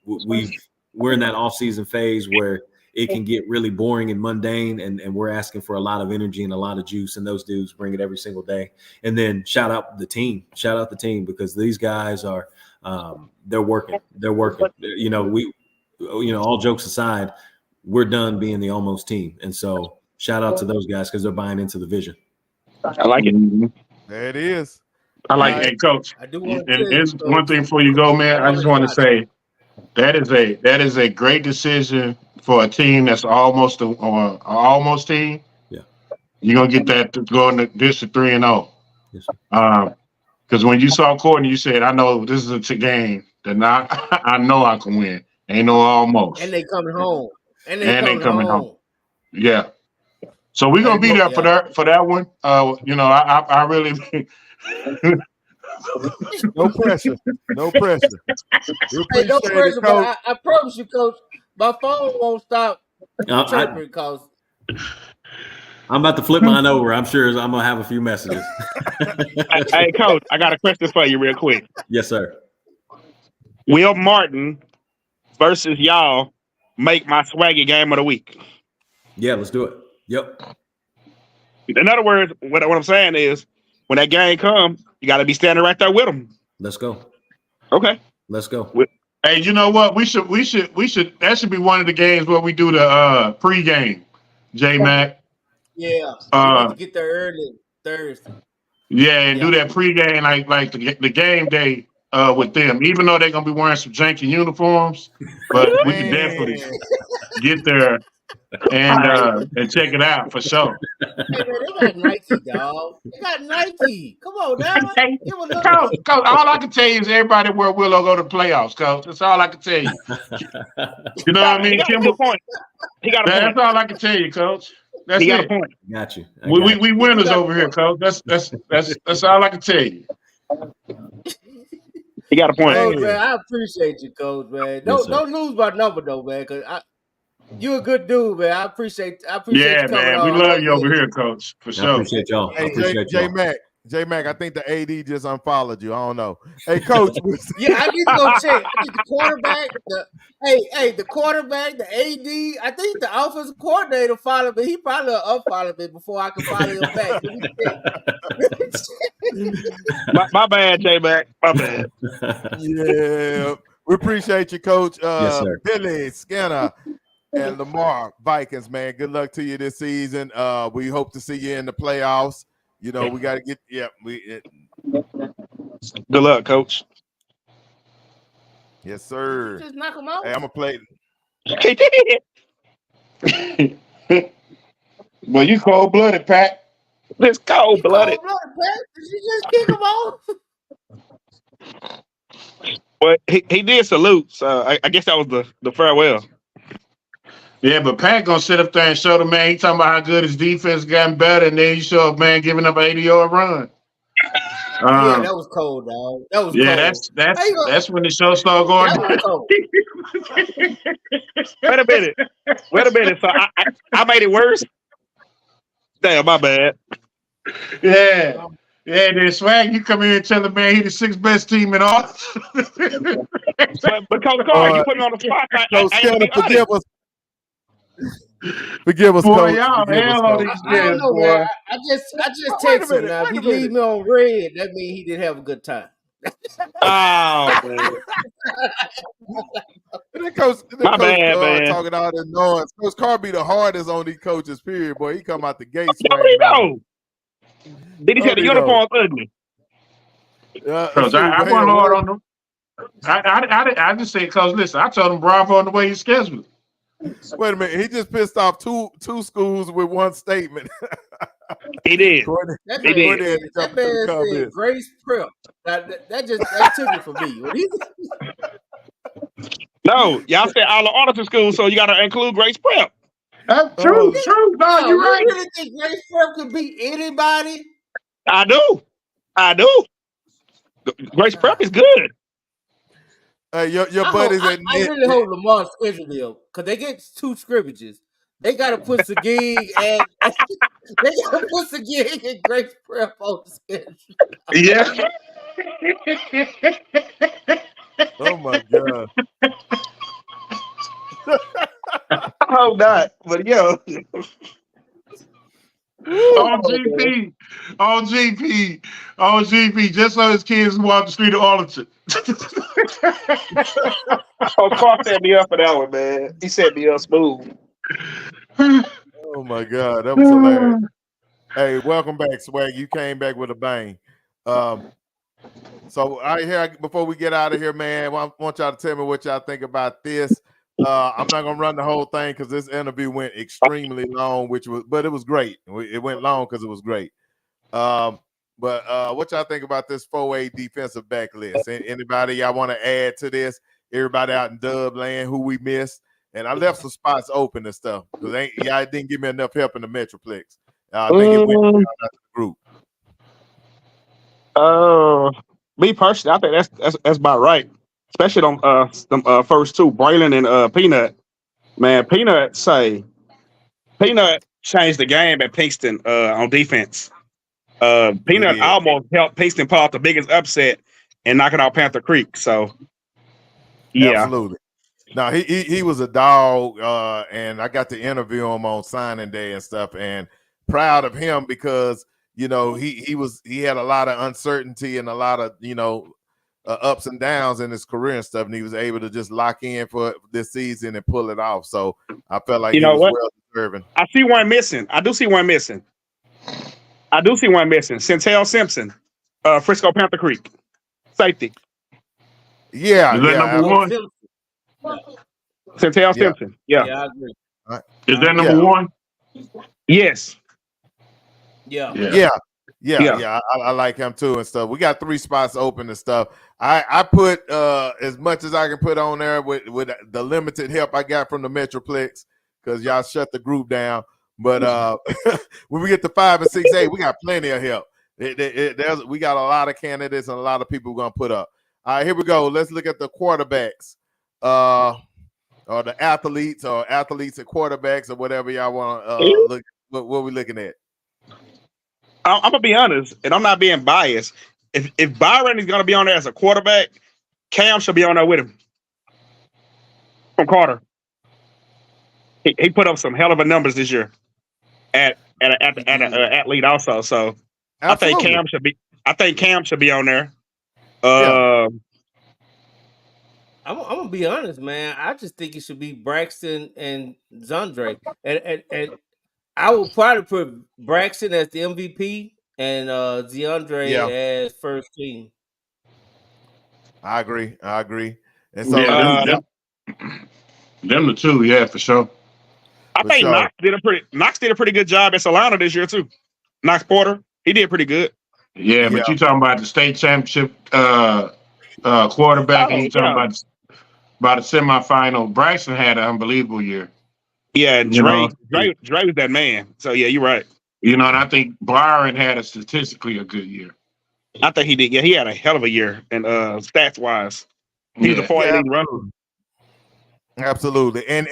We're in that off-season phase where it can get really boring and mundane, and we're asking for a lot of energy and a lot of juice, and those dudes bring it every single day. And then shout out the team, because these guys are they're working. All jokes aside, we're done being the almost team, and so shout out to those guys because they're buying into the vision. I like it. There it is. I like it, hey, Coach. I do want And to it's one thing before you go, man. I just want to say that is a great decision for a team that's almost an almost team. Yeah, you're gonna get that to go in this to 3-0. Yes, Because when you saw Courtney, you said, "I know this is a game that I know I can win." Ain't no almost. And they coming home. And they coming home. Yeah. So we're gonna be there for that one. I really No pressure. No pressure. Hey, no pressure, but I promise you, Coach, my phone won't stop chirping because I'm about to flip mine over. I'm sure I'm gonna have a few messages. Hey, Coach, I got a question for you real quick. Yes, sir. Will Martin versus y'all make my swaggy game of the week? Yeah, let's do it. Yep. In other words, what I'm saying is, when that game comes, you got to be standing right there with them. Let's go. Okay. Let's go. Hey, you know what? We should. That should be one of the games where we do the pregame. J Mac. Yeah. To get there early Thursday. Yeah, and do that pregame like the game day with them. Even though they're gonna be wearing some janky uniforms, but we can definitely get there and check it out for sure. Hey, man, they got Nike, dog. They got Nike. Come on now. Coach, all I can tell you is everybody wear Willow go to the playoffs, Coach. That's all I can tell you. You know what I mean? He got a point. That's all I can tell you, Coach. That's he got it. a point. Got you. We winners over here, Coach. That's all I can tell you. He got a point. Coach, man, I appreciate you, Coach, man. Don't lose my number though, man, because you a good dude, man. I appreciate Yeah, you coming man. on. We love you over here, Coach, for I sure. appreciate y'all. Hey, J Mac, J Mac, I think the AD just unfollowed you. I don't know. Hey, coach. Yeah, I need to go check. I think the quarterback, the quarterback, the AD. I think the offensive coordinator followed me. He probably unfollowed me before I could follow him back. my bad, J-Mac. My bad. Yeah. We appreciate you, Coach. Yes, sir. Billy Skinner and Lamar Vikings, man. Good luck to you this season. We hope to see you in the playoffs. You know, we got to get. Good luck, Coach. Yes, sir. Just knock him out. Hey, I'm gonna play. He did. Well, you cold-blooded, Pat. It's cold-blooded. Did you just kick him off? Well, he did salute, so I guess that was the farewell. Yeah, but Pat gonna sit up there and show the man. He talking about how good his defense gotten better, and then you show up, man, giving up an 80-yard run. Yeah, that was cold, dog. That was cold. That's when the show started going. That was cold. Wait a minute. So I made it worse. Damn, my bad. Yeah. Yeah, then Swag, you come here and tell the man he the sixth best team in all. But Coach Carr, you put me on the spot. Forgive us, boy, Coach. y'all hell on these I don't guys, know, boy. man. I just text him. Now, if he leave me on red, that means he didn't have a good time. Oh, man. Coach My bad, man. Talking all that noise. Coach Carr be the hardest on these coaches, period, boy. He come out the gate. Did he say the uniform's ugly? Because I went hard on them. I just say, because listen, I told him Bravo on the way he scheduled. Wait a minute. He just pissed off two schools with one statement. He did. That man said Grace Prep. That took it for me. No, y'all said all the auditor schools, so you got to include Grace Prep. True. No, you're right. You really think Grace Prep could beat anybody? I do. Grace Prep is good. Your buddies I really hope Lamar schedule them because they get 2 scrimmages. They got to put Sagig and Grace Prep on the schedule. Yeah. Oh my God. I hope not, but yo. On GP, just so his kids walk the street of Arlington. Carr set me up for that one, man. He set me up smooth. Oh my God, that was hilarious. Hey, welcome back, Swag. You came back with a bang. So before we get out of here, man, I want y'all to tell me what y'all think about this. I'm not gonna run the whole thing because this interview went extremely long, but it was great. It went long because it was great. But what y'all think about this 4A defensive back list? Anybody y'all want to add to this? Everybody out in Dub land who we missed, and I left some spots open and stuff because y'all didn't give me enough help in the Metroplex. I think it went out of the group. Me personally, I think that's about right. Especially on the first 2, Braylon and Peanut. Man, Peanut changed the game at Pinkston on defense. Peanut almost helped Pinkston pull off the biggest upset and knocking out Panther Creek. So, yeah, absolutely. No, he was a dog, and I got to interview him on signing day and stuff, and proud of him because he had a lot of uncertainty and a lot of ups and downs in his career and stuff, and he was able to just lock in for this season and pull it off. So I felt like he was well deserving. I see one missing. I do see one missing. Centel Simpson, Frisco Panther Creek, safety. Yeah, is that number 1? Centel Simpson. Yeah, I agree. Is that number 1? Yes. Yeah. I like him too and stuff. We got 3 spots open and stuff. I put as much as I can put on there with the limited help I got from the Metroplex because y'all shut the group down. But when we get to 5 and 6A, we got plenty of help. We got a lot of candidates and a lot of people we're gonna put up. All right, here we go. Let's look at the quarterbacks, or the athletes and quarterbacks or whatever y'all want to look. What we looking at? I'm gonna be honest, and I'm not being biased. If Byron is gonna be on there as a quarterback, Cam should be on there with him. From Carter, he put up some hell of a numbers this year at athlete also. So Absolutely. I think Cam should be on there. I'm gonna be honest, man. I just think it should be Braxton and Zandre, and I would probably put Braxton as the MVP and DeAndre as first team. I agree. And so them the two, yeah, for sure. I think Knox did a pretty good job at Solana this year too. Knox Porter, he did pretty good. Yeah, but you talking about the state championship quarterback, and you talking about a semifinal. Braxton had an unbelievable year. Yeah, Dre was that man. So yeah, you're right. You know, and I think Byron had statistically a good year. I think he did. Yeah, he had a hell of a year, and stats wise, he was a 40 runner. Absolutely, and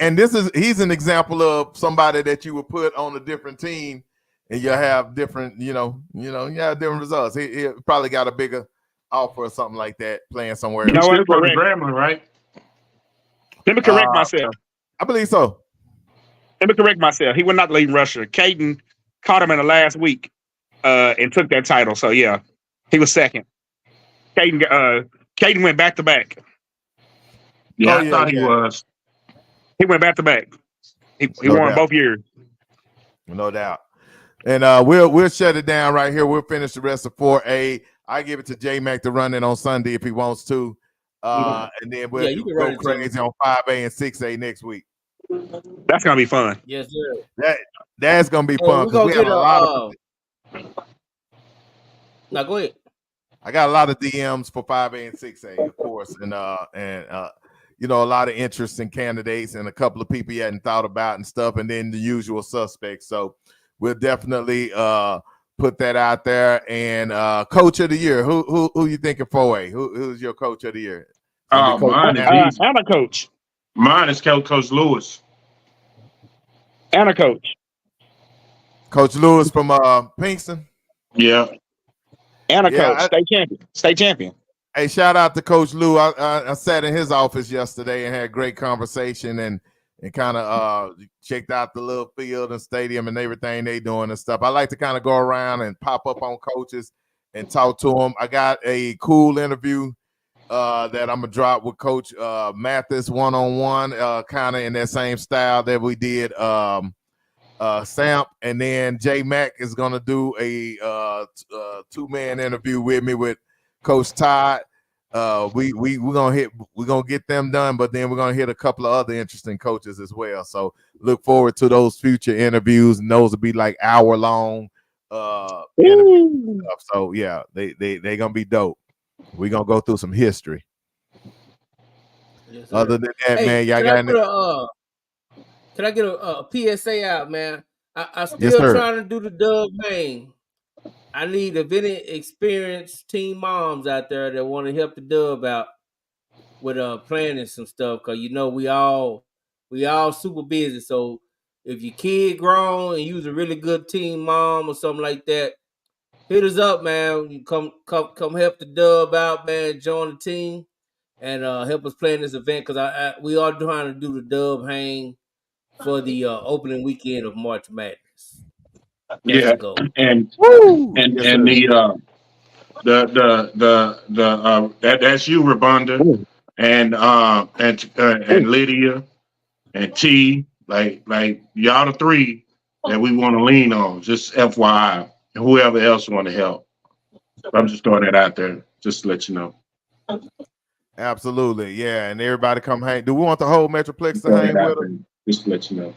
he's an example of somebody that you would put on a different team, and you have different, you have different results. He probably got a bigger offer or something like that, playing somewhere. You know what? Grambling, right? Let me correct myself. I believe so. Let me correct myself. He was not the leading rusher. Caden caught him in the last week and took that title. So yeah, he was second. Caden went back to back. Yeah, I thought he was. He went back to back. He won both years. No doubt. And we'll shut it down right here. We'll finish the rest of 4A. I give it to J-Mac to run it on Sunday if he wants to. And then we'll go crazy on 5A and 6A next week. That's gonna be fun. Yes, sir. That's gonna be fun because we have a lot of. Now go ahead. I got a lot of DMs for 5A and 6A, of course, and a lot of interest in candidates and a couple of people you hadn't thought about and stuff, and then the usual suspects. So we'll definitely put that out there. And coach of the year, who you thinking 4A? Who's your coach of the year? Mine is I'm a coach. Mine is Coach Lewis. And a coach. Coach Lewis from Pinkston. Yeah. And a coach. State champion. Hey, shout out to Coach Lou. I sat in his office yesterday and had a great conversation and kind of checked out the little field and stadium and everything they doing and stuff. I like to kind of go around and pop up on coaches and talk to them. I got a cool interview that I'm gonna drop with Coach Mathis one-on-one, kind of in that same style that we did Samp, and then J Mac is gonna do a 2-man interview with me with Coach Todd. We're gonna get them done, but then we're gonna hit a couple of other interesting coaches as well. So look forward to those future interviews, and those will be like hour-long interviews. So yeah, they gonna be dope. We're gonna go through some history. Yes, other than that, man, y'all got can I get a PSA out, man? I still trying to do the Dub Hang. I need if any experienced teen moms out there that want to help the Dub out with planning some stuff, because we all super busy. So if your kid grown and you's a really good teen mom or something like that, hit us up, man. You come help the Dub out, man. Join the team and help us plan this event, because we are trying to do the Dub Hang for the opening weekend of March Madness. Yeah, and that's you, Rabonda, and Lydia and T, like y'all the three that we want to lean on. Just FYI, and whoever else want to help. I'm just throwing that out there, just to let you know. Absolutely, yeah, and everybody come hang. Do we want the whole Metroplex to hang with us? Just to let you know.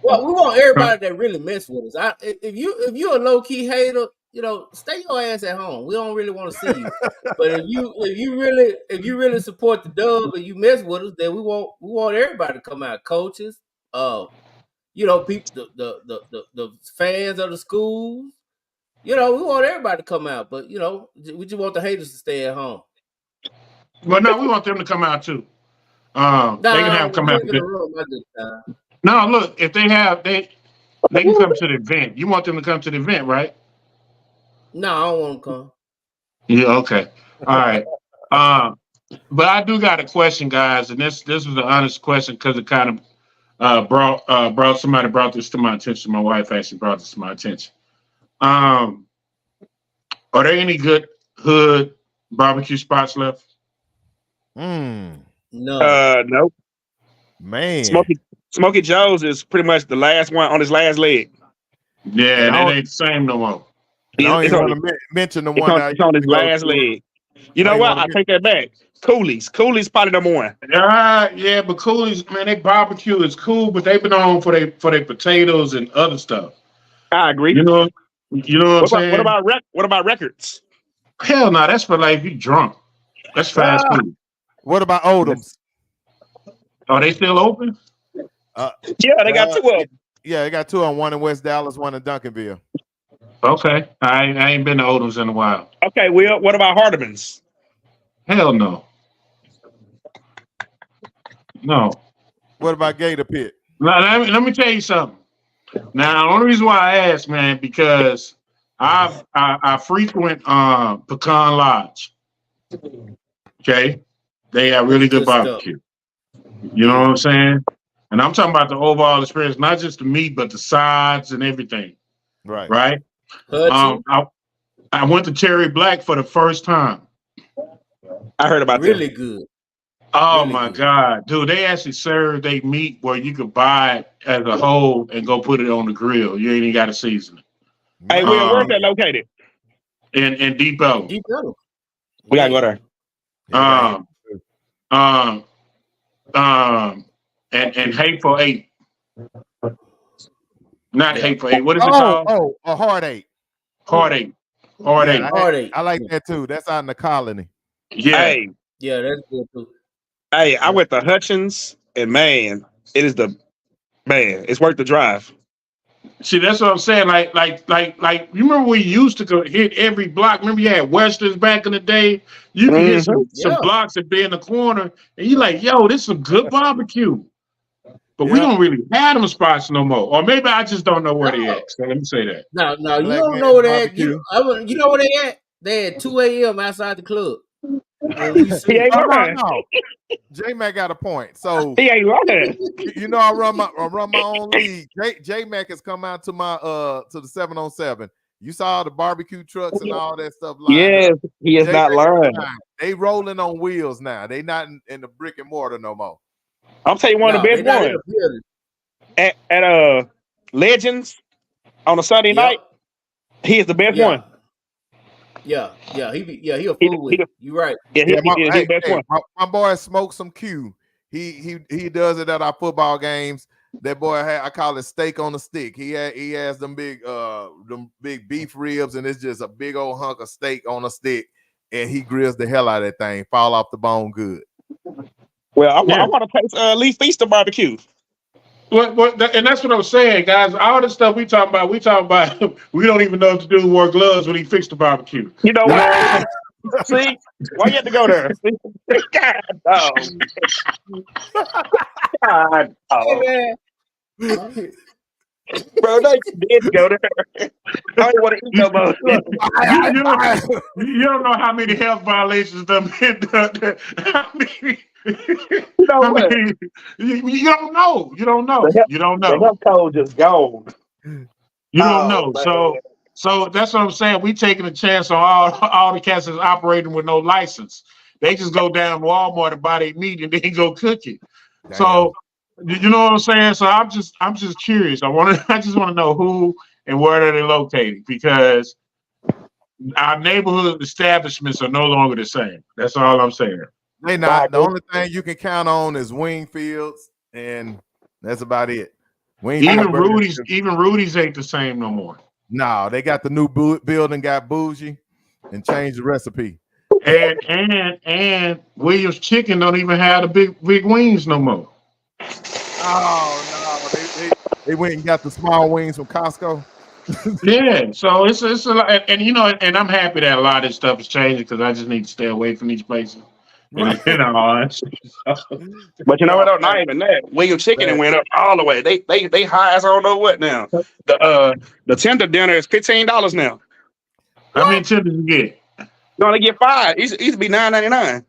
Well, we want everybody that really mess with us. If you're a low key hater, stay your ass at home. We don't really want to see you. But if you really support the Dub and you mess with us, then we want everybody to come out. Coaches, people, the fans of the schools. We want everybody to come out. But we just want the haters to stay at home. Well, no, we want them to come out too. They can have them come out. No, look, if they can come to the event. You want them to come to the event, right? No, I don't want to come. Yeah, okay. All right. But I do got a question, guys, and this was an honest question because it kind of brought somebody brought this to my attention. My wife actually brought this to my attention. Are there any good hood barbecue spots left? No. Nope. Man, Smokey Joe's is pretty much the last one on his last leg. Yeah, and it ain't the same no more. I don't It's even on- want to mention the It's one on, it's on his last leg. You know what? I take that back. Cooley's probably number one. Yeah, but Cooley's, man, they barbecue is cool, but they've been on for their potatoes and other stuff. I agree. You know what I'm saying? What about records? Hell no, that's for like you drunk. That's fast food. What about Odom's? Are they still open? Yeah, they got two of them. Yeah, they got two on one in West Dallas, one in Duncanville. Okay, I ain't been to Odom's in a while. Okay, Will, what about Hardeman's? Hell no. No. What about Gator Pit? Now, let me tell you something. Now, the only reason why I asked, man, because I frequent Pecan Lodge. Okay, they have really good barbecue. You know what I'm saying? And I'm talking about the overall experience, not just the meat, but the sides and everything. Right. Right. I went to Cherry Black for the first time. I heard about really good. Oh Really my good. God, dude! They actually serve they meat where you could buy it as a whole and go put it on the grill. You ain't even got to season it. Hey, Will, where's that located? In Deep Ellum. Deep Ellum. We gotta go there. And Hateful Eight. Not Hateful Eight. What is it called? Oh, a Heartache. Heartache. Heartache. I like that too. That's out in the Colony. Yeah. Hey, Yeah, that's good too. hey, I went to Hutchins, and man, it's worth the drive. See, that's what I'm saying. Like, you remember we used to go hit every block. Remember you had Westerns back in the day? You could hit some Yeah. blocks and be in the corner, and you like, yo, this is some good barbecue. But we Yeah. don't really have them spots no more. Or maybe I just don't know where they at. So let me say that. No, you Black don't Man know where they at. Barbecue. You know where they at? They at 2 a.m. outside the club. And we He sleep. ain't lying. No. J-Mac got a point. So He ain't lying. you know I run my own league. J-Mac has come out to my to the 7-on-7. You saw the barbecue trucks and all that stuff. lined Yes, up. he is not J-Mac lying. They rolling on wheels now. They not in the brick and mortar no more. I'll tell you one of the they best not in ones. the building. At Legends on a Sunday night, he is the best Yeah. one. Yeah, he a He- fool with he- it. You right. Yeah, Yeah, he the best one. my boy Smoke Some Q. He does it at our football games. That boy I call it steak on a stick. He has them big beef ribs, and it's just a big old hunk of steak on a stick, and he grills the hell out of that thing, fall off the bone good. Well, I want to taste Lee Feaster barbecue. And that's what I'm saying, guys. All the stuff we talking about, we don't even know what to do. Wore gloves when he fixed the barbecue. You know what? See, why you have to go there? God, oh. God, oh. Hey, Bro, no, you did go there. I don't want to eat no more. You don't know how many health violations them been done. You know what? You don't know. You don't know. You don't The know. health code just gone. You don't know. man. So that's what I'm saying. We taking a chance on all the cats that's operating with no license. They just go down to Walmart and buy their meat and then go cook it. Damn. So you know what I'm saying? So I'm just curious. I just want to know who and where are they located, because our neighborhood establishments are no longer the same. That's all I'm saying. They not. The only thing you can count on is Wingfields, and that's about it. Even Rudy's ain't the same no more. No, they got the new building, got bougie, and changed the recipe. And Williams Chicken don't even have the big wings no more. Oh no, they went and got the small wings from Costco. Yeah, so it's a lot, and you know, and I'm happy that a lot of this stuff is changing, because I just need to stay away from these places. But you know what? Though, not even that. William Chicken and went up all the way. They high as I don't know what now. The tender dinner is $15 now. How many tenders you get? You only get 5. It used to be $9.99.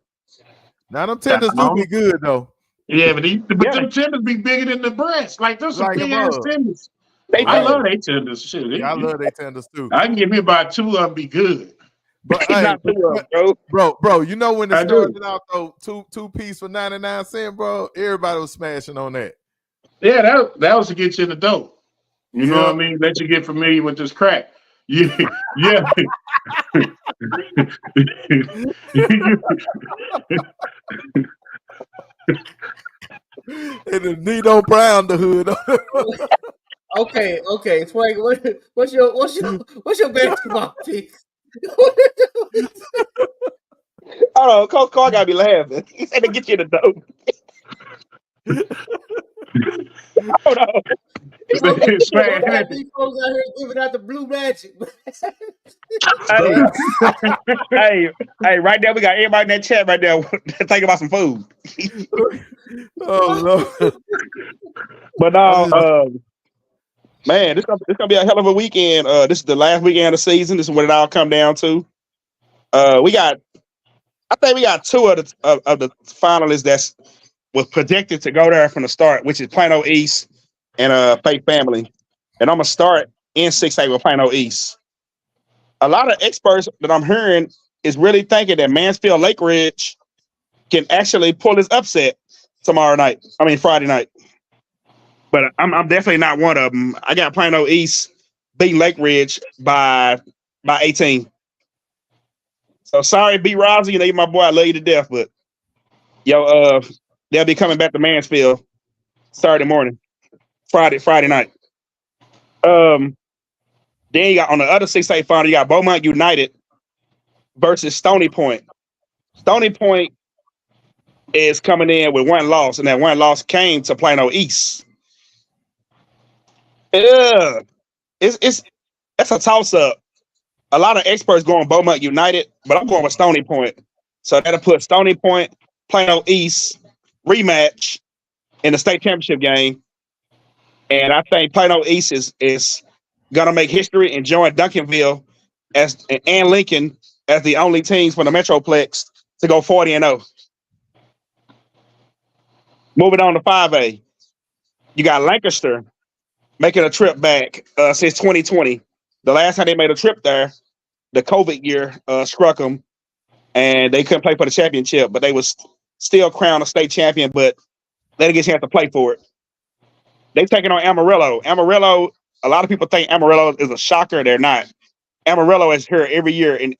Now them tenders do be good though. Yeah, but them tenders be bigger than the breast. Like those some Like big them ass up. tenders. They I do. love they tenders. Shit, Yeah, I love they tenders too. I can give me about 2 of them. Be good. But hey, Not too well, bro, you know when it I do. started out though, two piece for 99 cents, bro. Everybody was smashing on that. Yeah, that was to get you in the dope. You know what I mean? Let you get familiar with this crack. Yeah, yeah. And the Nito Brown the hood. Okay, Swag. What's your basketball piece? Hold on, Coach Carr gotta be laughing. He said to get you the dope. Hold on. These folks out here giving out the blue magic. hey, right there, we got everybody in that chat right there thinking about some food. Oh no. But man, this gonna be a hell of a weekend. This is the last weekend of the season. This is what it all come down to. I think we got 2 of the finalists that's was projected to go there from the start, which is Plano East and Faith Family. And I'm gonna start in 6A with Plano East. A lot of experts that I'm hearing is really thinking that Mansfield Lake Ridge can actually pull this upset Friday night. But I'm definitely not one of them. I got Plano East beating Lake Ridge by 18. So sorry, B. Rousey, you know, you're my boy. I love you to death, but they'll be coming back to Mansfield Saturday morning, Friday night. Then you got on the other 6A final, you got Beaumont United versus Stony Point. Stony Point is coming in with 1 loss, and that 1 loss came to Plano East. That's a toss-up. A lot of experts going Beaumont United, but I'm going with Stony Point. So that'll put Stony Point, Plano East rematch in the state championship game. And I think Plano East is gonna make history and join Duncanville and Lincoln as the only teams from the Metroplex to go 40-0. Moving on to 5A, you got Lancaster making a trip back since 2020. The last time they made a trip there, the COVID year struck them, and they couldn't play for the championship, but they was still crowned a state champion, but they didn't get a chance to play for it. They taking on Amarillo. Amarillo, a lot of people think Amarillo is a shocker. They're not. Amarillo is here every year in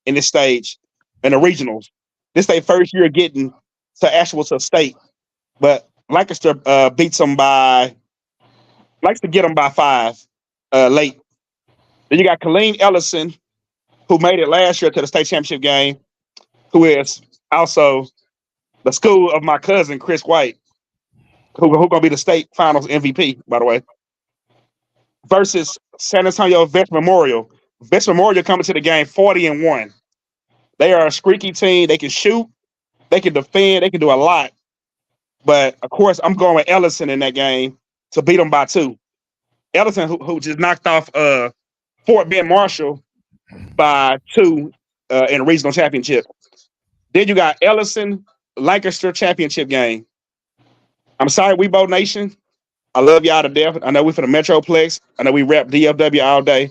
this stage, in the regionals. This is their first year getting to state, but Lancaster beats them likes to get them by 5 late. Then you got Colleen Ellison, who made it last year to the state championship game, who is also the school of my cousin, Chris White, who gonna be the state finals MVP, by the way, versus San Antonio Vets Memorial. Vets Memorial coming to the game 40-1. They are a streaky team. They can shoot, they can defend, they can do a lot. But of course, I'm going with Ellison in that game to beat them by 2. Ellison, who just knocked off Fort Bend Marshall by 2 in a regional championship. Then you got Ellison Lancaster championship game. I'm sorry, Weibo Nation. I love y'all to death. I know we for the Metroplex. I know we rep DFW all day.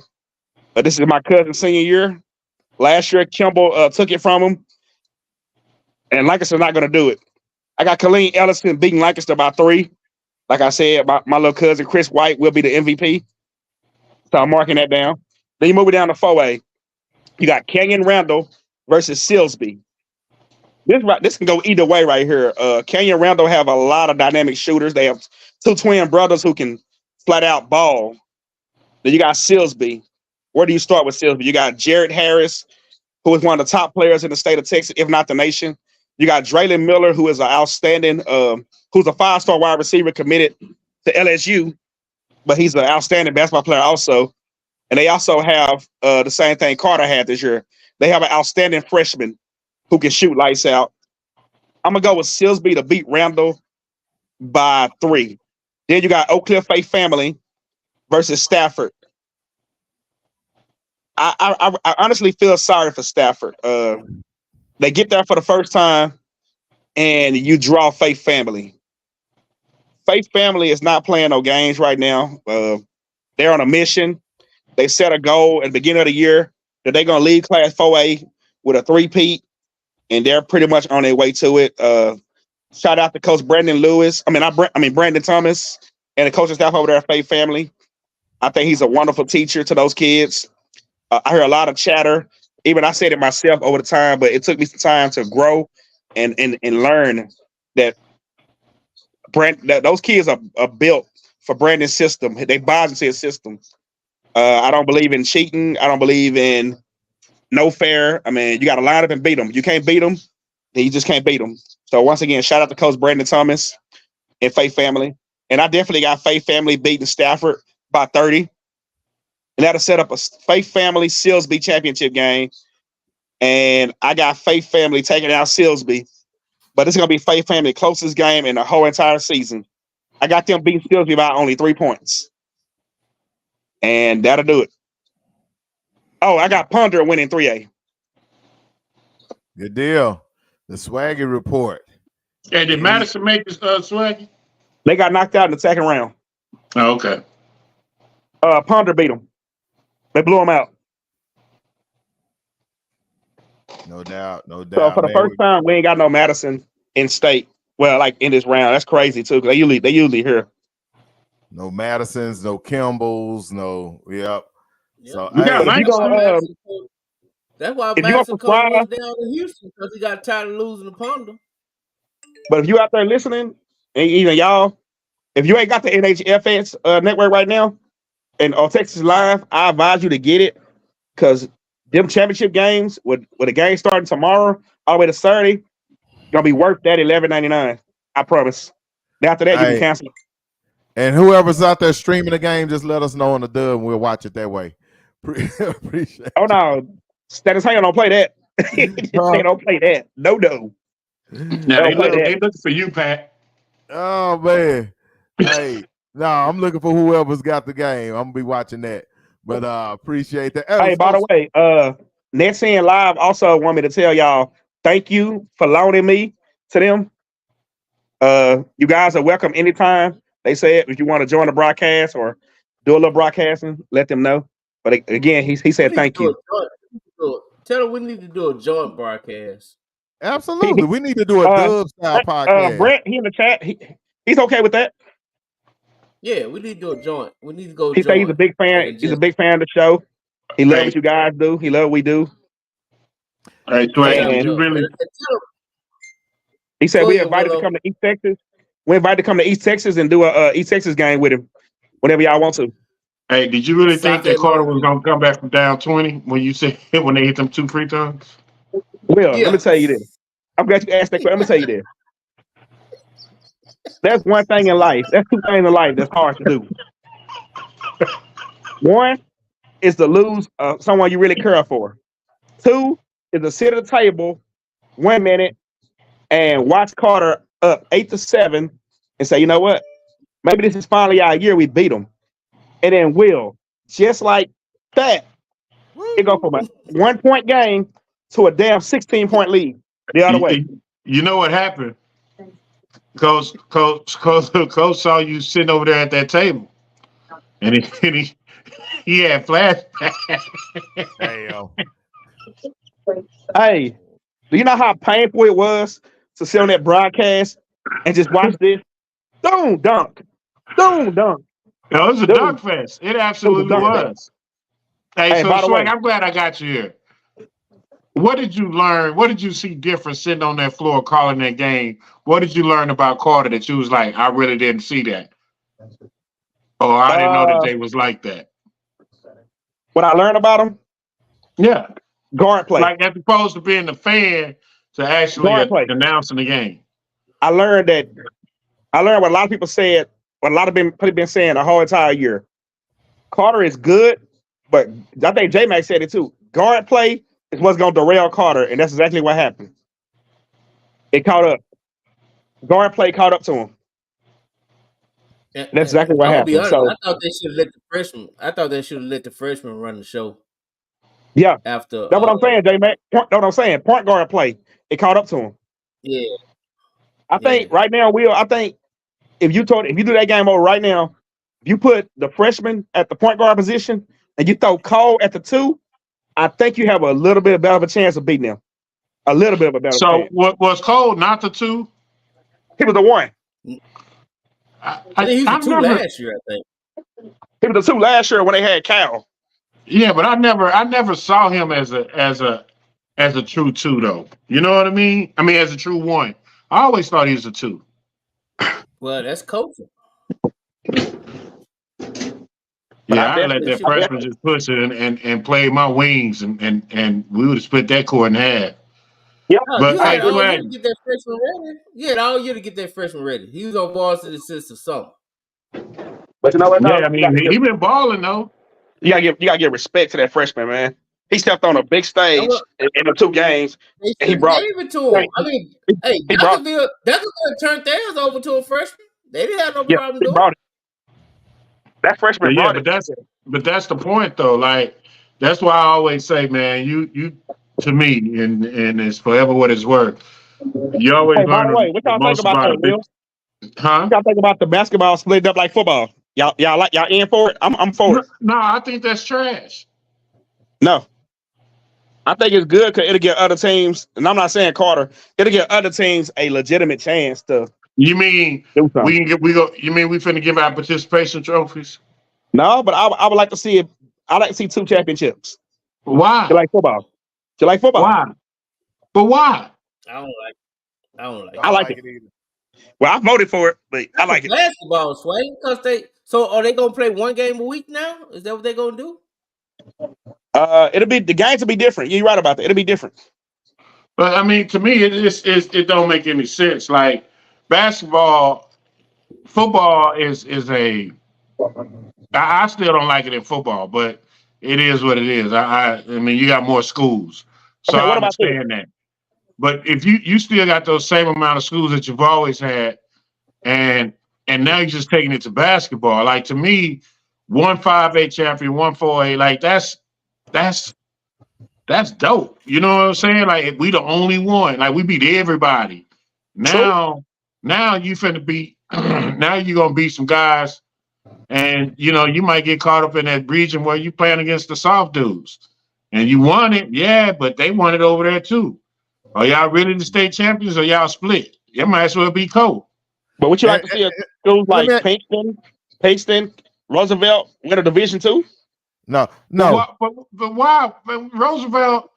But this is my cousin's senior year. Last year, Kimball took it from him. And Lancaster's not going to do it. I got Colleen Ellison beating Lancaster by 3. Like I said, my little cousin, Chris White, will be the MVP. So I'm marking that down. Then you move it down to 4A. You got Canyon Randall versus Silsby. This can go either way right here. Canyon Randall have a lot of dynamic shooters. They have 2 twin brothers who can flat out ball. Then you got Silsby. Where do you start with Silsby? You got Jared Harris, who is one of the top players in the state of Texas, if not the nation. You got Draylon Miller, who is an outstanding, who's a 5-star wide receiver committed to LSU, but he's an outstanding basketball player also. And they also have the same thing Carter had this year. They have an outstanding freshman who can shoot lights out. I'm going to go with Silsby to beat Randall by 3. Then you got Oak Cliff Faith Family versus Stafford. I honestly feel sorry for Stafford. They get there for the first time, and you draw Faith Family. Faith Family is not playing no games right now. They're on a mission. They set a goal at the beginning of the year that they're going to lead Class 4A with a 3-peat, and they're pretty much on their way to it. Shout out to Coach Brandon Lewis. Brandon Thomas and the coaching staff over there at Faith Family. I think he's a wonderful teacher to those kids. I hear a lot of chatter. Even I said it myself over the time, but it took me some time to grow and learn that those kids are built for Brandon's system. They buy into his system. I don't believe in cheating. I don't believe in no fair. I mean, you got to line up and beat them. You can't beat them, then you just can't beat them. So once again, shout out to Coach Brandon Thomas and Faith Family. And I definitely got Faith Family beating Stafford by 30. And that'll set up a Faith Family Silsbee championship game. And I got Faith Family taking out Silsbee. But it's going to be Faith Family closest game in the whole entire season. I got them beating Silsbee by only 3 points. And that'll do it. Oh, I got Ponder winning 3A. Good deal. The Swaggy report. Hey, did Madison make this Swaggy? They got knocked out in the second round. Oh, okay. Ponder beat them. They blew them out. No doubt. No doubt. So for the first time, we ain't got no Madison in state. Well, like in this round. That's crazy too, because they usually here. No Madisons, no Kimball's, no. Yep. So that's why Madison Cole was down in Houston, because he got tired of losing to Ponder. But if you out there listening, and even y'all, if you ain't got the NHFS network right now and on Texas Live, I advise you to get it, because them championship games with the game starting tomorrow all the way to Saturday, gonna be worth that $11.99. I promise. After that, you can cancel. And whoever's out there streaming the game, just let us know on the dub, and we'll watch it that way. Appreciate it. Oh no, Status Hang don't play that. They don't play that. No. Now they looking for you, Pat. Oh man. Hey, no, I'm looking for whoever's got the game. I'm gonna be watching that. But appreciate that. Hey, by the way, NetSend Live also want me to tell y'all thank you for loaning me to them. You guys are welcome anytime. They said if you want to join the broadcast or do a little broadcasting, let them know. But again, he said thank you. Tell them we need to do a joint broadcast. Absolutely. We need to do a dub style podcast. Brent, he in the chat. He's okay with that. Yeah, we need to do a joint. We need to go. He said he's a big fan. He's a big fan of the show. He loves what you guys do. He loves what we do. All right, he said we invited to come to East Texas. We invited to come to East Texas and do a East Texas game with him whenever y'all want to. Hey, did you really think that Carter was gonna come back from down 20 when you said when they hit them 2 free throws? Well, let me tell you this. I'm glad you asked that question. Let me tell you this. That's one thing in life. That's 2 things in life that's hard to do. One is to lose someone you really care for. 2 is to sit at the table 1 minute and watch Carter up 8-7 and say, you know what? Maybe this is finally our year. We beat them. And then Will, just like that, it go from a 1-point game to a damn 16-point lead the other way. You know what happened? Coach saw you sitting over there at that table, and he had flashbacks. Hey, do you know how painful it was to sit on that broadcast and just watch this? Boom, dunk. Boom, dunk. No, it was a dunk fest. It absolutely was. Hey, so Swag, I'm glad I got you here. What did you learn? What did you see different sitting on that floor calling that game? What did you learn about Carter that you was like, I really didn't see that? Or I didn't know that they was like that? What I learned about them? Yeah. Guard play. Like as opposed to being the fan to actually announcing the game. I learned what a lot of people said, what a lot of people been saying the whole entire year. Carter is good, but I think J-Mac said it too. Guard play is what's going to derail Carter, and that's exactly what happened. It caught up. Guard play caught up to him. And that's exactly what happened. Honest, I thought they should have let the freshmen. I thought they should have let the freshmen run the show. Yeah, after that's what I'm saying, J Mac. That's what I'm saying. Point guard play. It caught up to him. yeah. I think right now, I think if you do that game over right now, if you put the freshman at the point guard position and you throw Cole at the 2, I think you have a little bit better of a chance of beating them. A little bit of a better chance. what was Cole not the 2? He was the 1. I think he was the 2 last year. I think he was the 2 last year when they had Cal. Yeah, but I never saw him as a true 2 though. You know what I mean? I mean as a true 1. I always thought he was a 2. Well, that's coaching. Yeah, I let that freshman just push it and play my wings and we would have split that court in half. Yeah, but you had all year to get that freshman ready. You had all year to get that freshman ready. He was on varsity since the summer. But you know what? Yeah, I mean he been balling though. You gotta give respect to that freshman, man. He stepped on a big stage in the 2 games, and he brought it to him. I mean, hey, Jacksonville turned theirs over to a freshman. They didn't have no problem doing it. That freshman brought it. But that's the point though. Like that's why I always say, man, you to me, and it's forever what it's worth. You always learn by the way, what y'all think about that, Will? Huh? What y'all think about the basketball split up like football? Y'all in for it? I'm for it. No, I think that's trash. No. I think it's good because it'll give other teams, and I'm not saying Carter, it'll give other teams a legitimate chance to. You mean you mean we finna give out participation trophies? No, but I would like to see it. I like to see 2 championships. Why? You like football? You like football? Why? But why? I don't like it. I like it either. Well, I voted for it, but I like it. Basketball, Sway, because so are they gonna play 1 game a week now? Is that what they're gonna do? It'll be the games will be different. You're right about that. It'll be different. But I mean, to me, it don't make any sense. Like football is a. I still don't like it in football, but it is what it is. I mean, you got more schools, so I understand that. But if you still got those same amount of schools that you've always had, and now you're just taking it to basketball. Like to me, 1 5A champion, 1 4A, like that's dope. You know what I'm saying? Like we the only one. Like we beat everybody. Now you finna beat. Now you're gonna beat some guys, and you might get caught up in that region where you playing against the soft dudes, and you won it, yeah, but they won it over there too. Are y'all really the state champions, or y'all split? You might as well be cold. But would you like to see schools like Paxton, Roosevelt win a Division II? No. But why? But Roosevelt,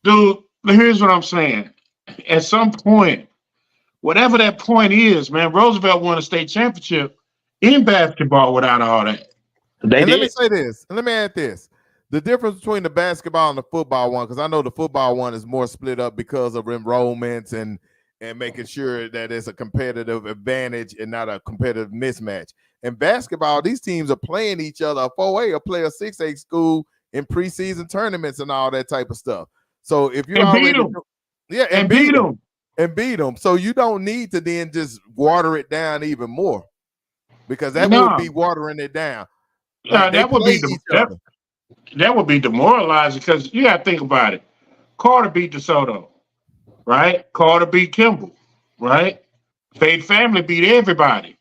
dude, here's what I'm saying. At some point, whatever that point is, man, Roosevelt won a state championship in basketball without all that. Let me say this, and let me add this. The difference between the basketball and the football one, because I know the football one is more split up because of enrollments and making sure that it's a competitive advantage and not a competitive mismatch. In basketball, these teams are playing each other. A 4A will play a 6A school in preseason tournaments and all that type of stuff. So if you beat them. So you don't need to then just water it down even more, because that would be watering it down. Like that would be demoralizing, because you got to think about it. Carter beat DeSoto, right? Carter beat Kimball, right? Fade Family beat everybody.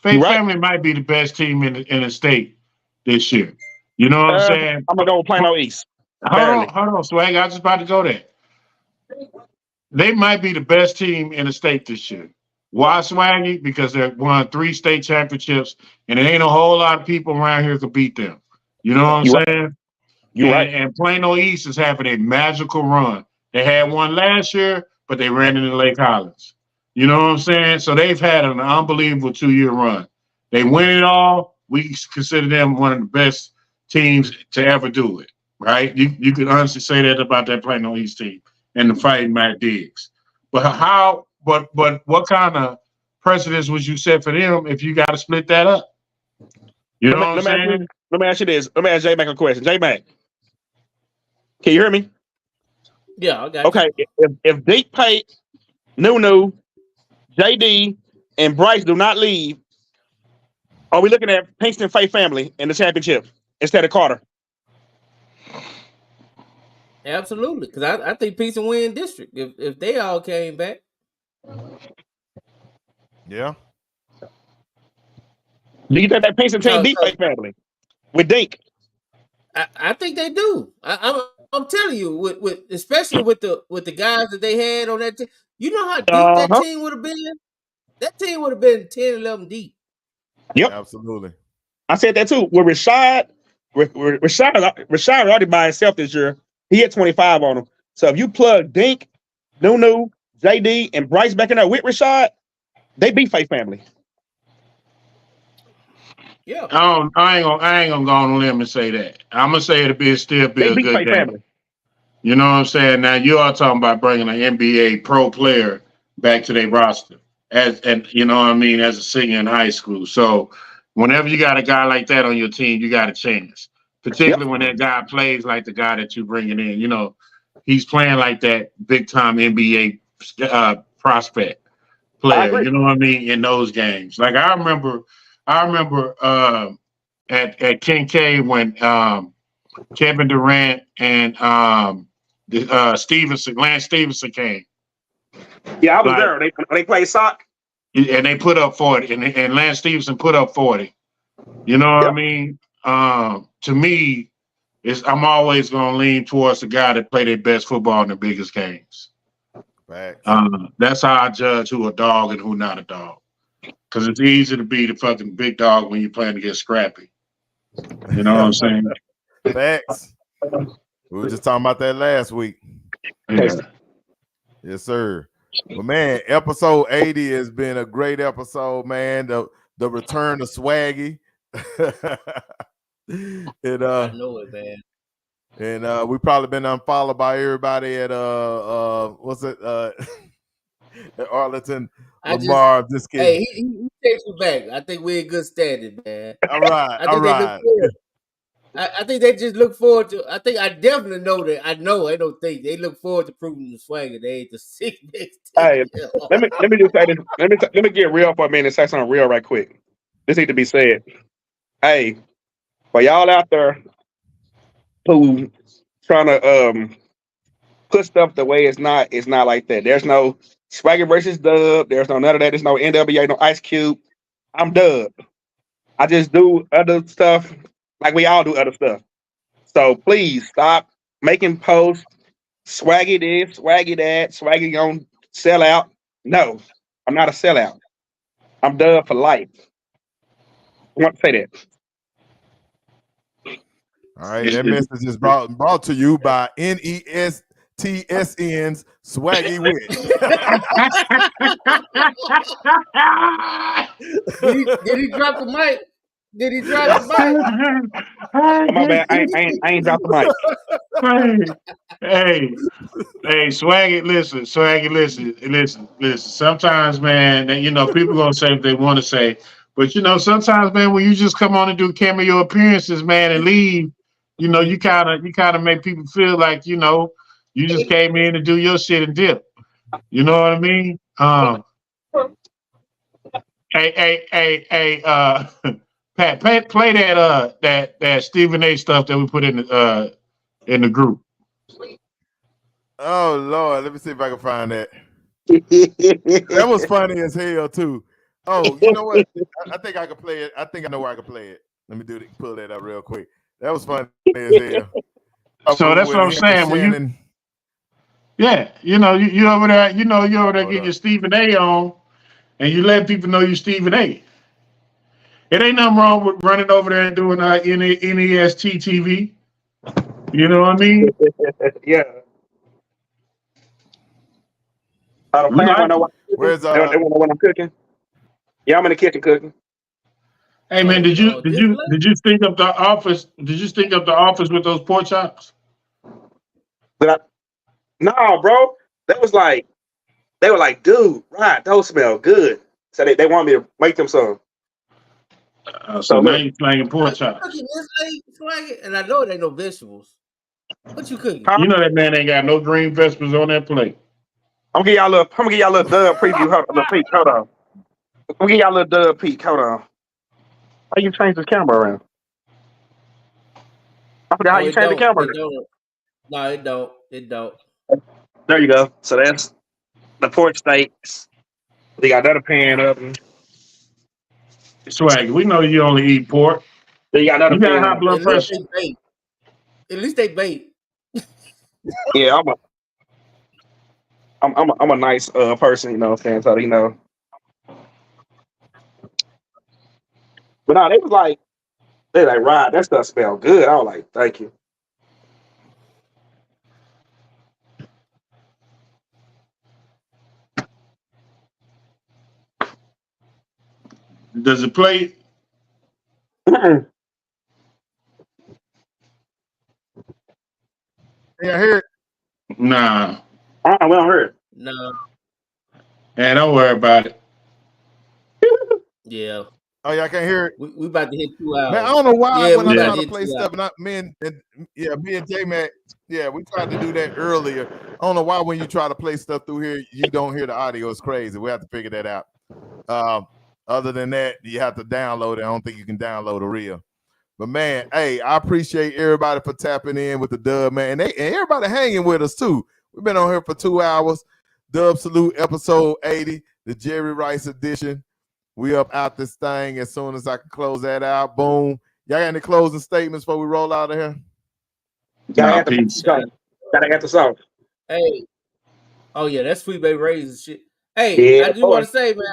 Fade Family might be the best team in the state this year. You know what I'm saying? I'm gonna go Plano East. Hold on, Swag. I was just about to go there. They might be the best team in the state this year. Why, Swaggy? Because they won 3 state championships, and there ain't a whole lot of people around here could beat them. You know what I'm saying? You're right. And Plano East is having a magical run. They had one last year, but they ran into Lake Collins. You know what I'm saying? So they've had an unbelievable 2-year run. They win it all. We consider them one of the best teams to ever do it, right? You could honestly say that about that Plano East team and the Fighting Matt Diggs. But what kind of precedence would you set for them if you got to split that up? You know what I'm saying? Let me ask you this. Let me ask J-Mac a question. J-Mac, can you hear me? Yeah, I got you. Okay, if Deep Pate, Nunu, JD, and Bryce do not leave, are we looking at Pinkston Faye Family in the championship instead of Carter? Absolutely, because I think Peace and Win District, if they all came back. Yeah. Do you think that Payson team beat Faith Family with Dink? I think they do. I'm telling you, with especially with the guys that they had on that team. You know how deep that team would have been? That team would have been 10, 11 deep. Yep. Absolutely. I said that too. With Rashad already by himself this year. He had 25 on him. So if you plug Dink, Nunu, JD, and Bryce back in there with Rashad, they beat Faith Family. Yeah. I ain't gonna go on a limb and say that. I'm gonna say it'll still be a good game. Family. You know what I'm saying? Now you are talking about bringing an NBA pro player back to their roster, and you know what I mean, as a senior in high school. So whenever you got a guy like that on your team, you got a chance. Particularly when that guy plays like the guy that you're bringing in. You know, he's playing like that big time NBA prospect player. You know what I mean, in those games. Like I remember at Kincaid when Kevin Durant and Lance Stevenson came. Yeah, I was there. They played sock. And they put up 40. And Lance Stevenson put up 40. You know what I mean? To me, I'm always going to lean towards the guy that played their best football in the biggest games. Right. That's how I judge who a dog and who not a dog. Because it's easy to be the fucking big dog when you're playing to get scrappy. You know what I'm saying? Facts. We were just talking about that last week. Yeah. Yes, sir. But man, episode 80 has been a great episode, man. The return of Swaggy. And I know it, man. And we probably been unfollowed by everybody at what's it at Arlington. Lamar, this kid. Hey, he takes you back. I think we're in good standing, man. All right, I think they just look forward to. I definitely know that. I don't think they look forward to proving the Swagger. They ain't the sick next. Hey, let me just say this. Let me get real for a minute and say something real right quick. This need to be said. Hey, for y'all out there who trying to put stuff the way it's not like that. There's no Swagger versus Dub. There's no none of that. There's no NWA, no Ice Cube. I'm Dub. I just do other stuff like we all do other stuff. So please stop making posts. Swaggy this, Swaggy that, Swaggy gonna sell out. No, I'm not a sellout. I'm Dub for life. I want to say that. All right, that message is brought to you by NESTSN's Swaggy Wit. Did he drop the mic? Did he drop the mic? My bad. I ain't dropped the mic. Hey, Swaggy, listen. Sometimes, man, people gonna say what they want to say, but sometimes, man, when you just come on and do cameo appearances, man, and leave, you kind of make people feel like you just came in to do your shit and dip. You know what I mean? Hey, Pat, play that Stephen A stuff that we put in the group. Oh Lord, let me see if I can find that. That was funny as hell too. Oh, you know what? I think I can play it. I think I know where I can play it. Let me pull that up real quick. That was funny as hell. So that's what I'm saying. When you over there, you're over there getting your Stephen A on, and you let people know you're Stephen A. It ain't nothing wrong with running over there and doing NEST TV. You know what I mean? Yeah. Where's they want to know when I'm cooking? Yeah, I'm in the kitchen cooking. Hey man, did you think up the office? Did you think up the office with those pork chops? No, bro. They were like, dude, right? Those smell good. So they want me to make them some. So now you slanging pork chops. And I know it ain't no vegetables. What you cooking? You know that man ain't got no green vegetables on that plate. I'm gonna give y'all a little Dub preview. Hold on. I'm gonna give y'all a little Dub peek. Hold on. How you change this camera around? I forgot how you change the camera. No, it don't. It don't. There you go. So that's the pork steaks. We got another pan of them. Swag, we know you only eat pork. Then you got another You got pan. high blood pressure. At least they bait. Yeah, I'm a nice person, you know what I'm saying? So you know. But no, they like, Rod, that stuff smelled good. I was like, thank you. Does it play? Yeah, I hear it. Nah. We don't hear it. No. Man, don't worry about it. Yeah. Oh, y'all can't hear it. We about to hit 2 hours. Man, I don't know why Yeah, when we I'm about trying to to hit play 2 stuff, hours. and me and J-Mac, we tried to do that earlier. I don't know why when you try to play stuff through here, you don't hear the audio. It's crazy. We have to figure that out. Other than that, you have to download it. I don't think you can download a reel. But man, hey, I appreciate everybody for tapping in with the Dub, man. And everybody hanging with us too. We've been on here for 2 hours. Dub Salute episode 80, the Jerry Rice edition. We up out this thing as soon as I can close that out. Boom. Y'all got any closing statements before we roll out of here? Gotta get the song. Hey. Oh yeah, that's Sweet Baby Ray's shit. Hey, Yeah, I just want to say, man,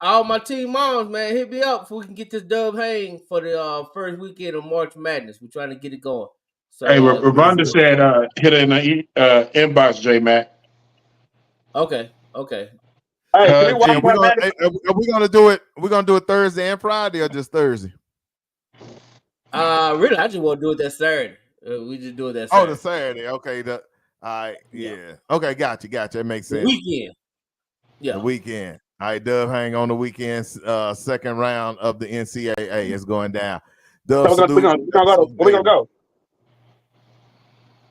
all my team moms, man, hit me up so we can get this dub hang for the first weekend of March Madness. We're trying to get it going. So, Hey, Ravonda said hit her in the inbox, J-Mac. Okay. Are we gonna do it? We're gonna do it Thursday and Friday, or just Thursday? Really, I just want to do it that Saturday. We just do it that Saturday. Saturday. The Saturday. Okay. All right. Yeah. Okay. Gotcha. That makes sense. The weekend. Yeah. The weekend. All right. Dub hang on the weekend. Second round of the NCAA is going down. Dub, we're gonna go.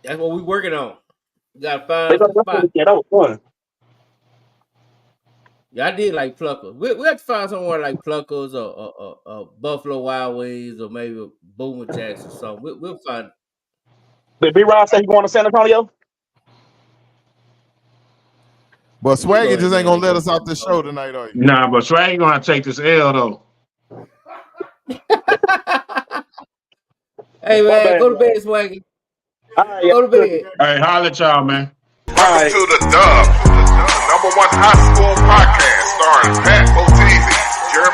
That's what we're working on. You gotta find a spot. Yeah, that was fun. Yeah, I did like Pluckers. We have to find somewhere like Pluckers or Buffalo Wild Wings or maybe Boomer Jacks or something. We'll find it. Did B-Rod say he going to San Antonio? But Swaggy just ain't gonna let us off the show tonight, are you? Nah, but Swaggy gonna have to take this L though. Hey man, go to bed, Swaggy. Go to bed. All right, holla at y'all, man. Welcome to the Dub, the #1 high school podcast starring Pat Botese, Jeremy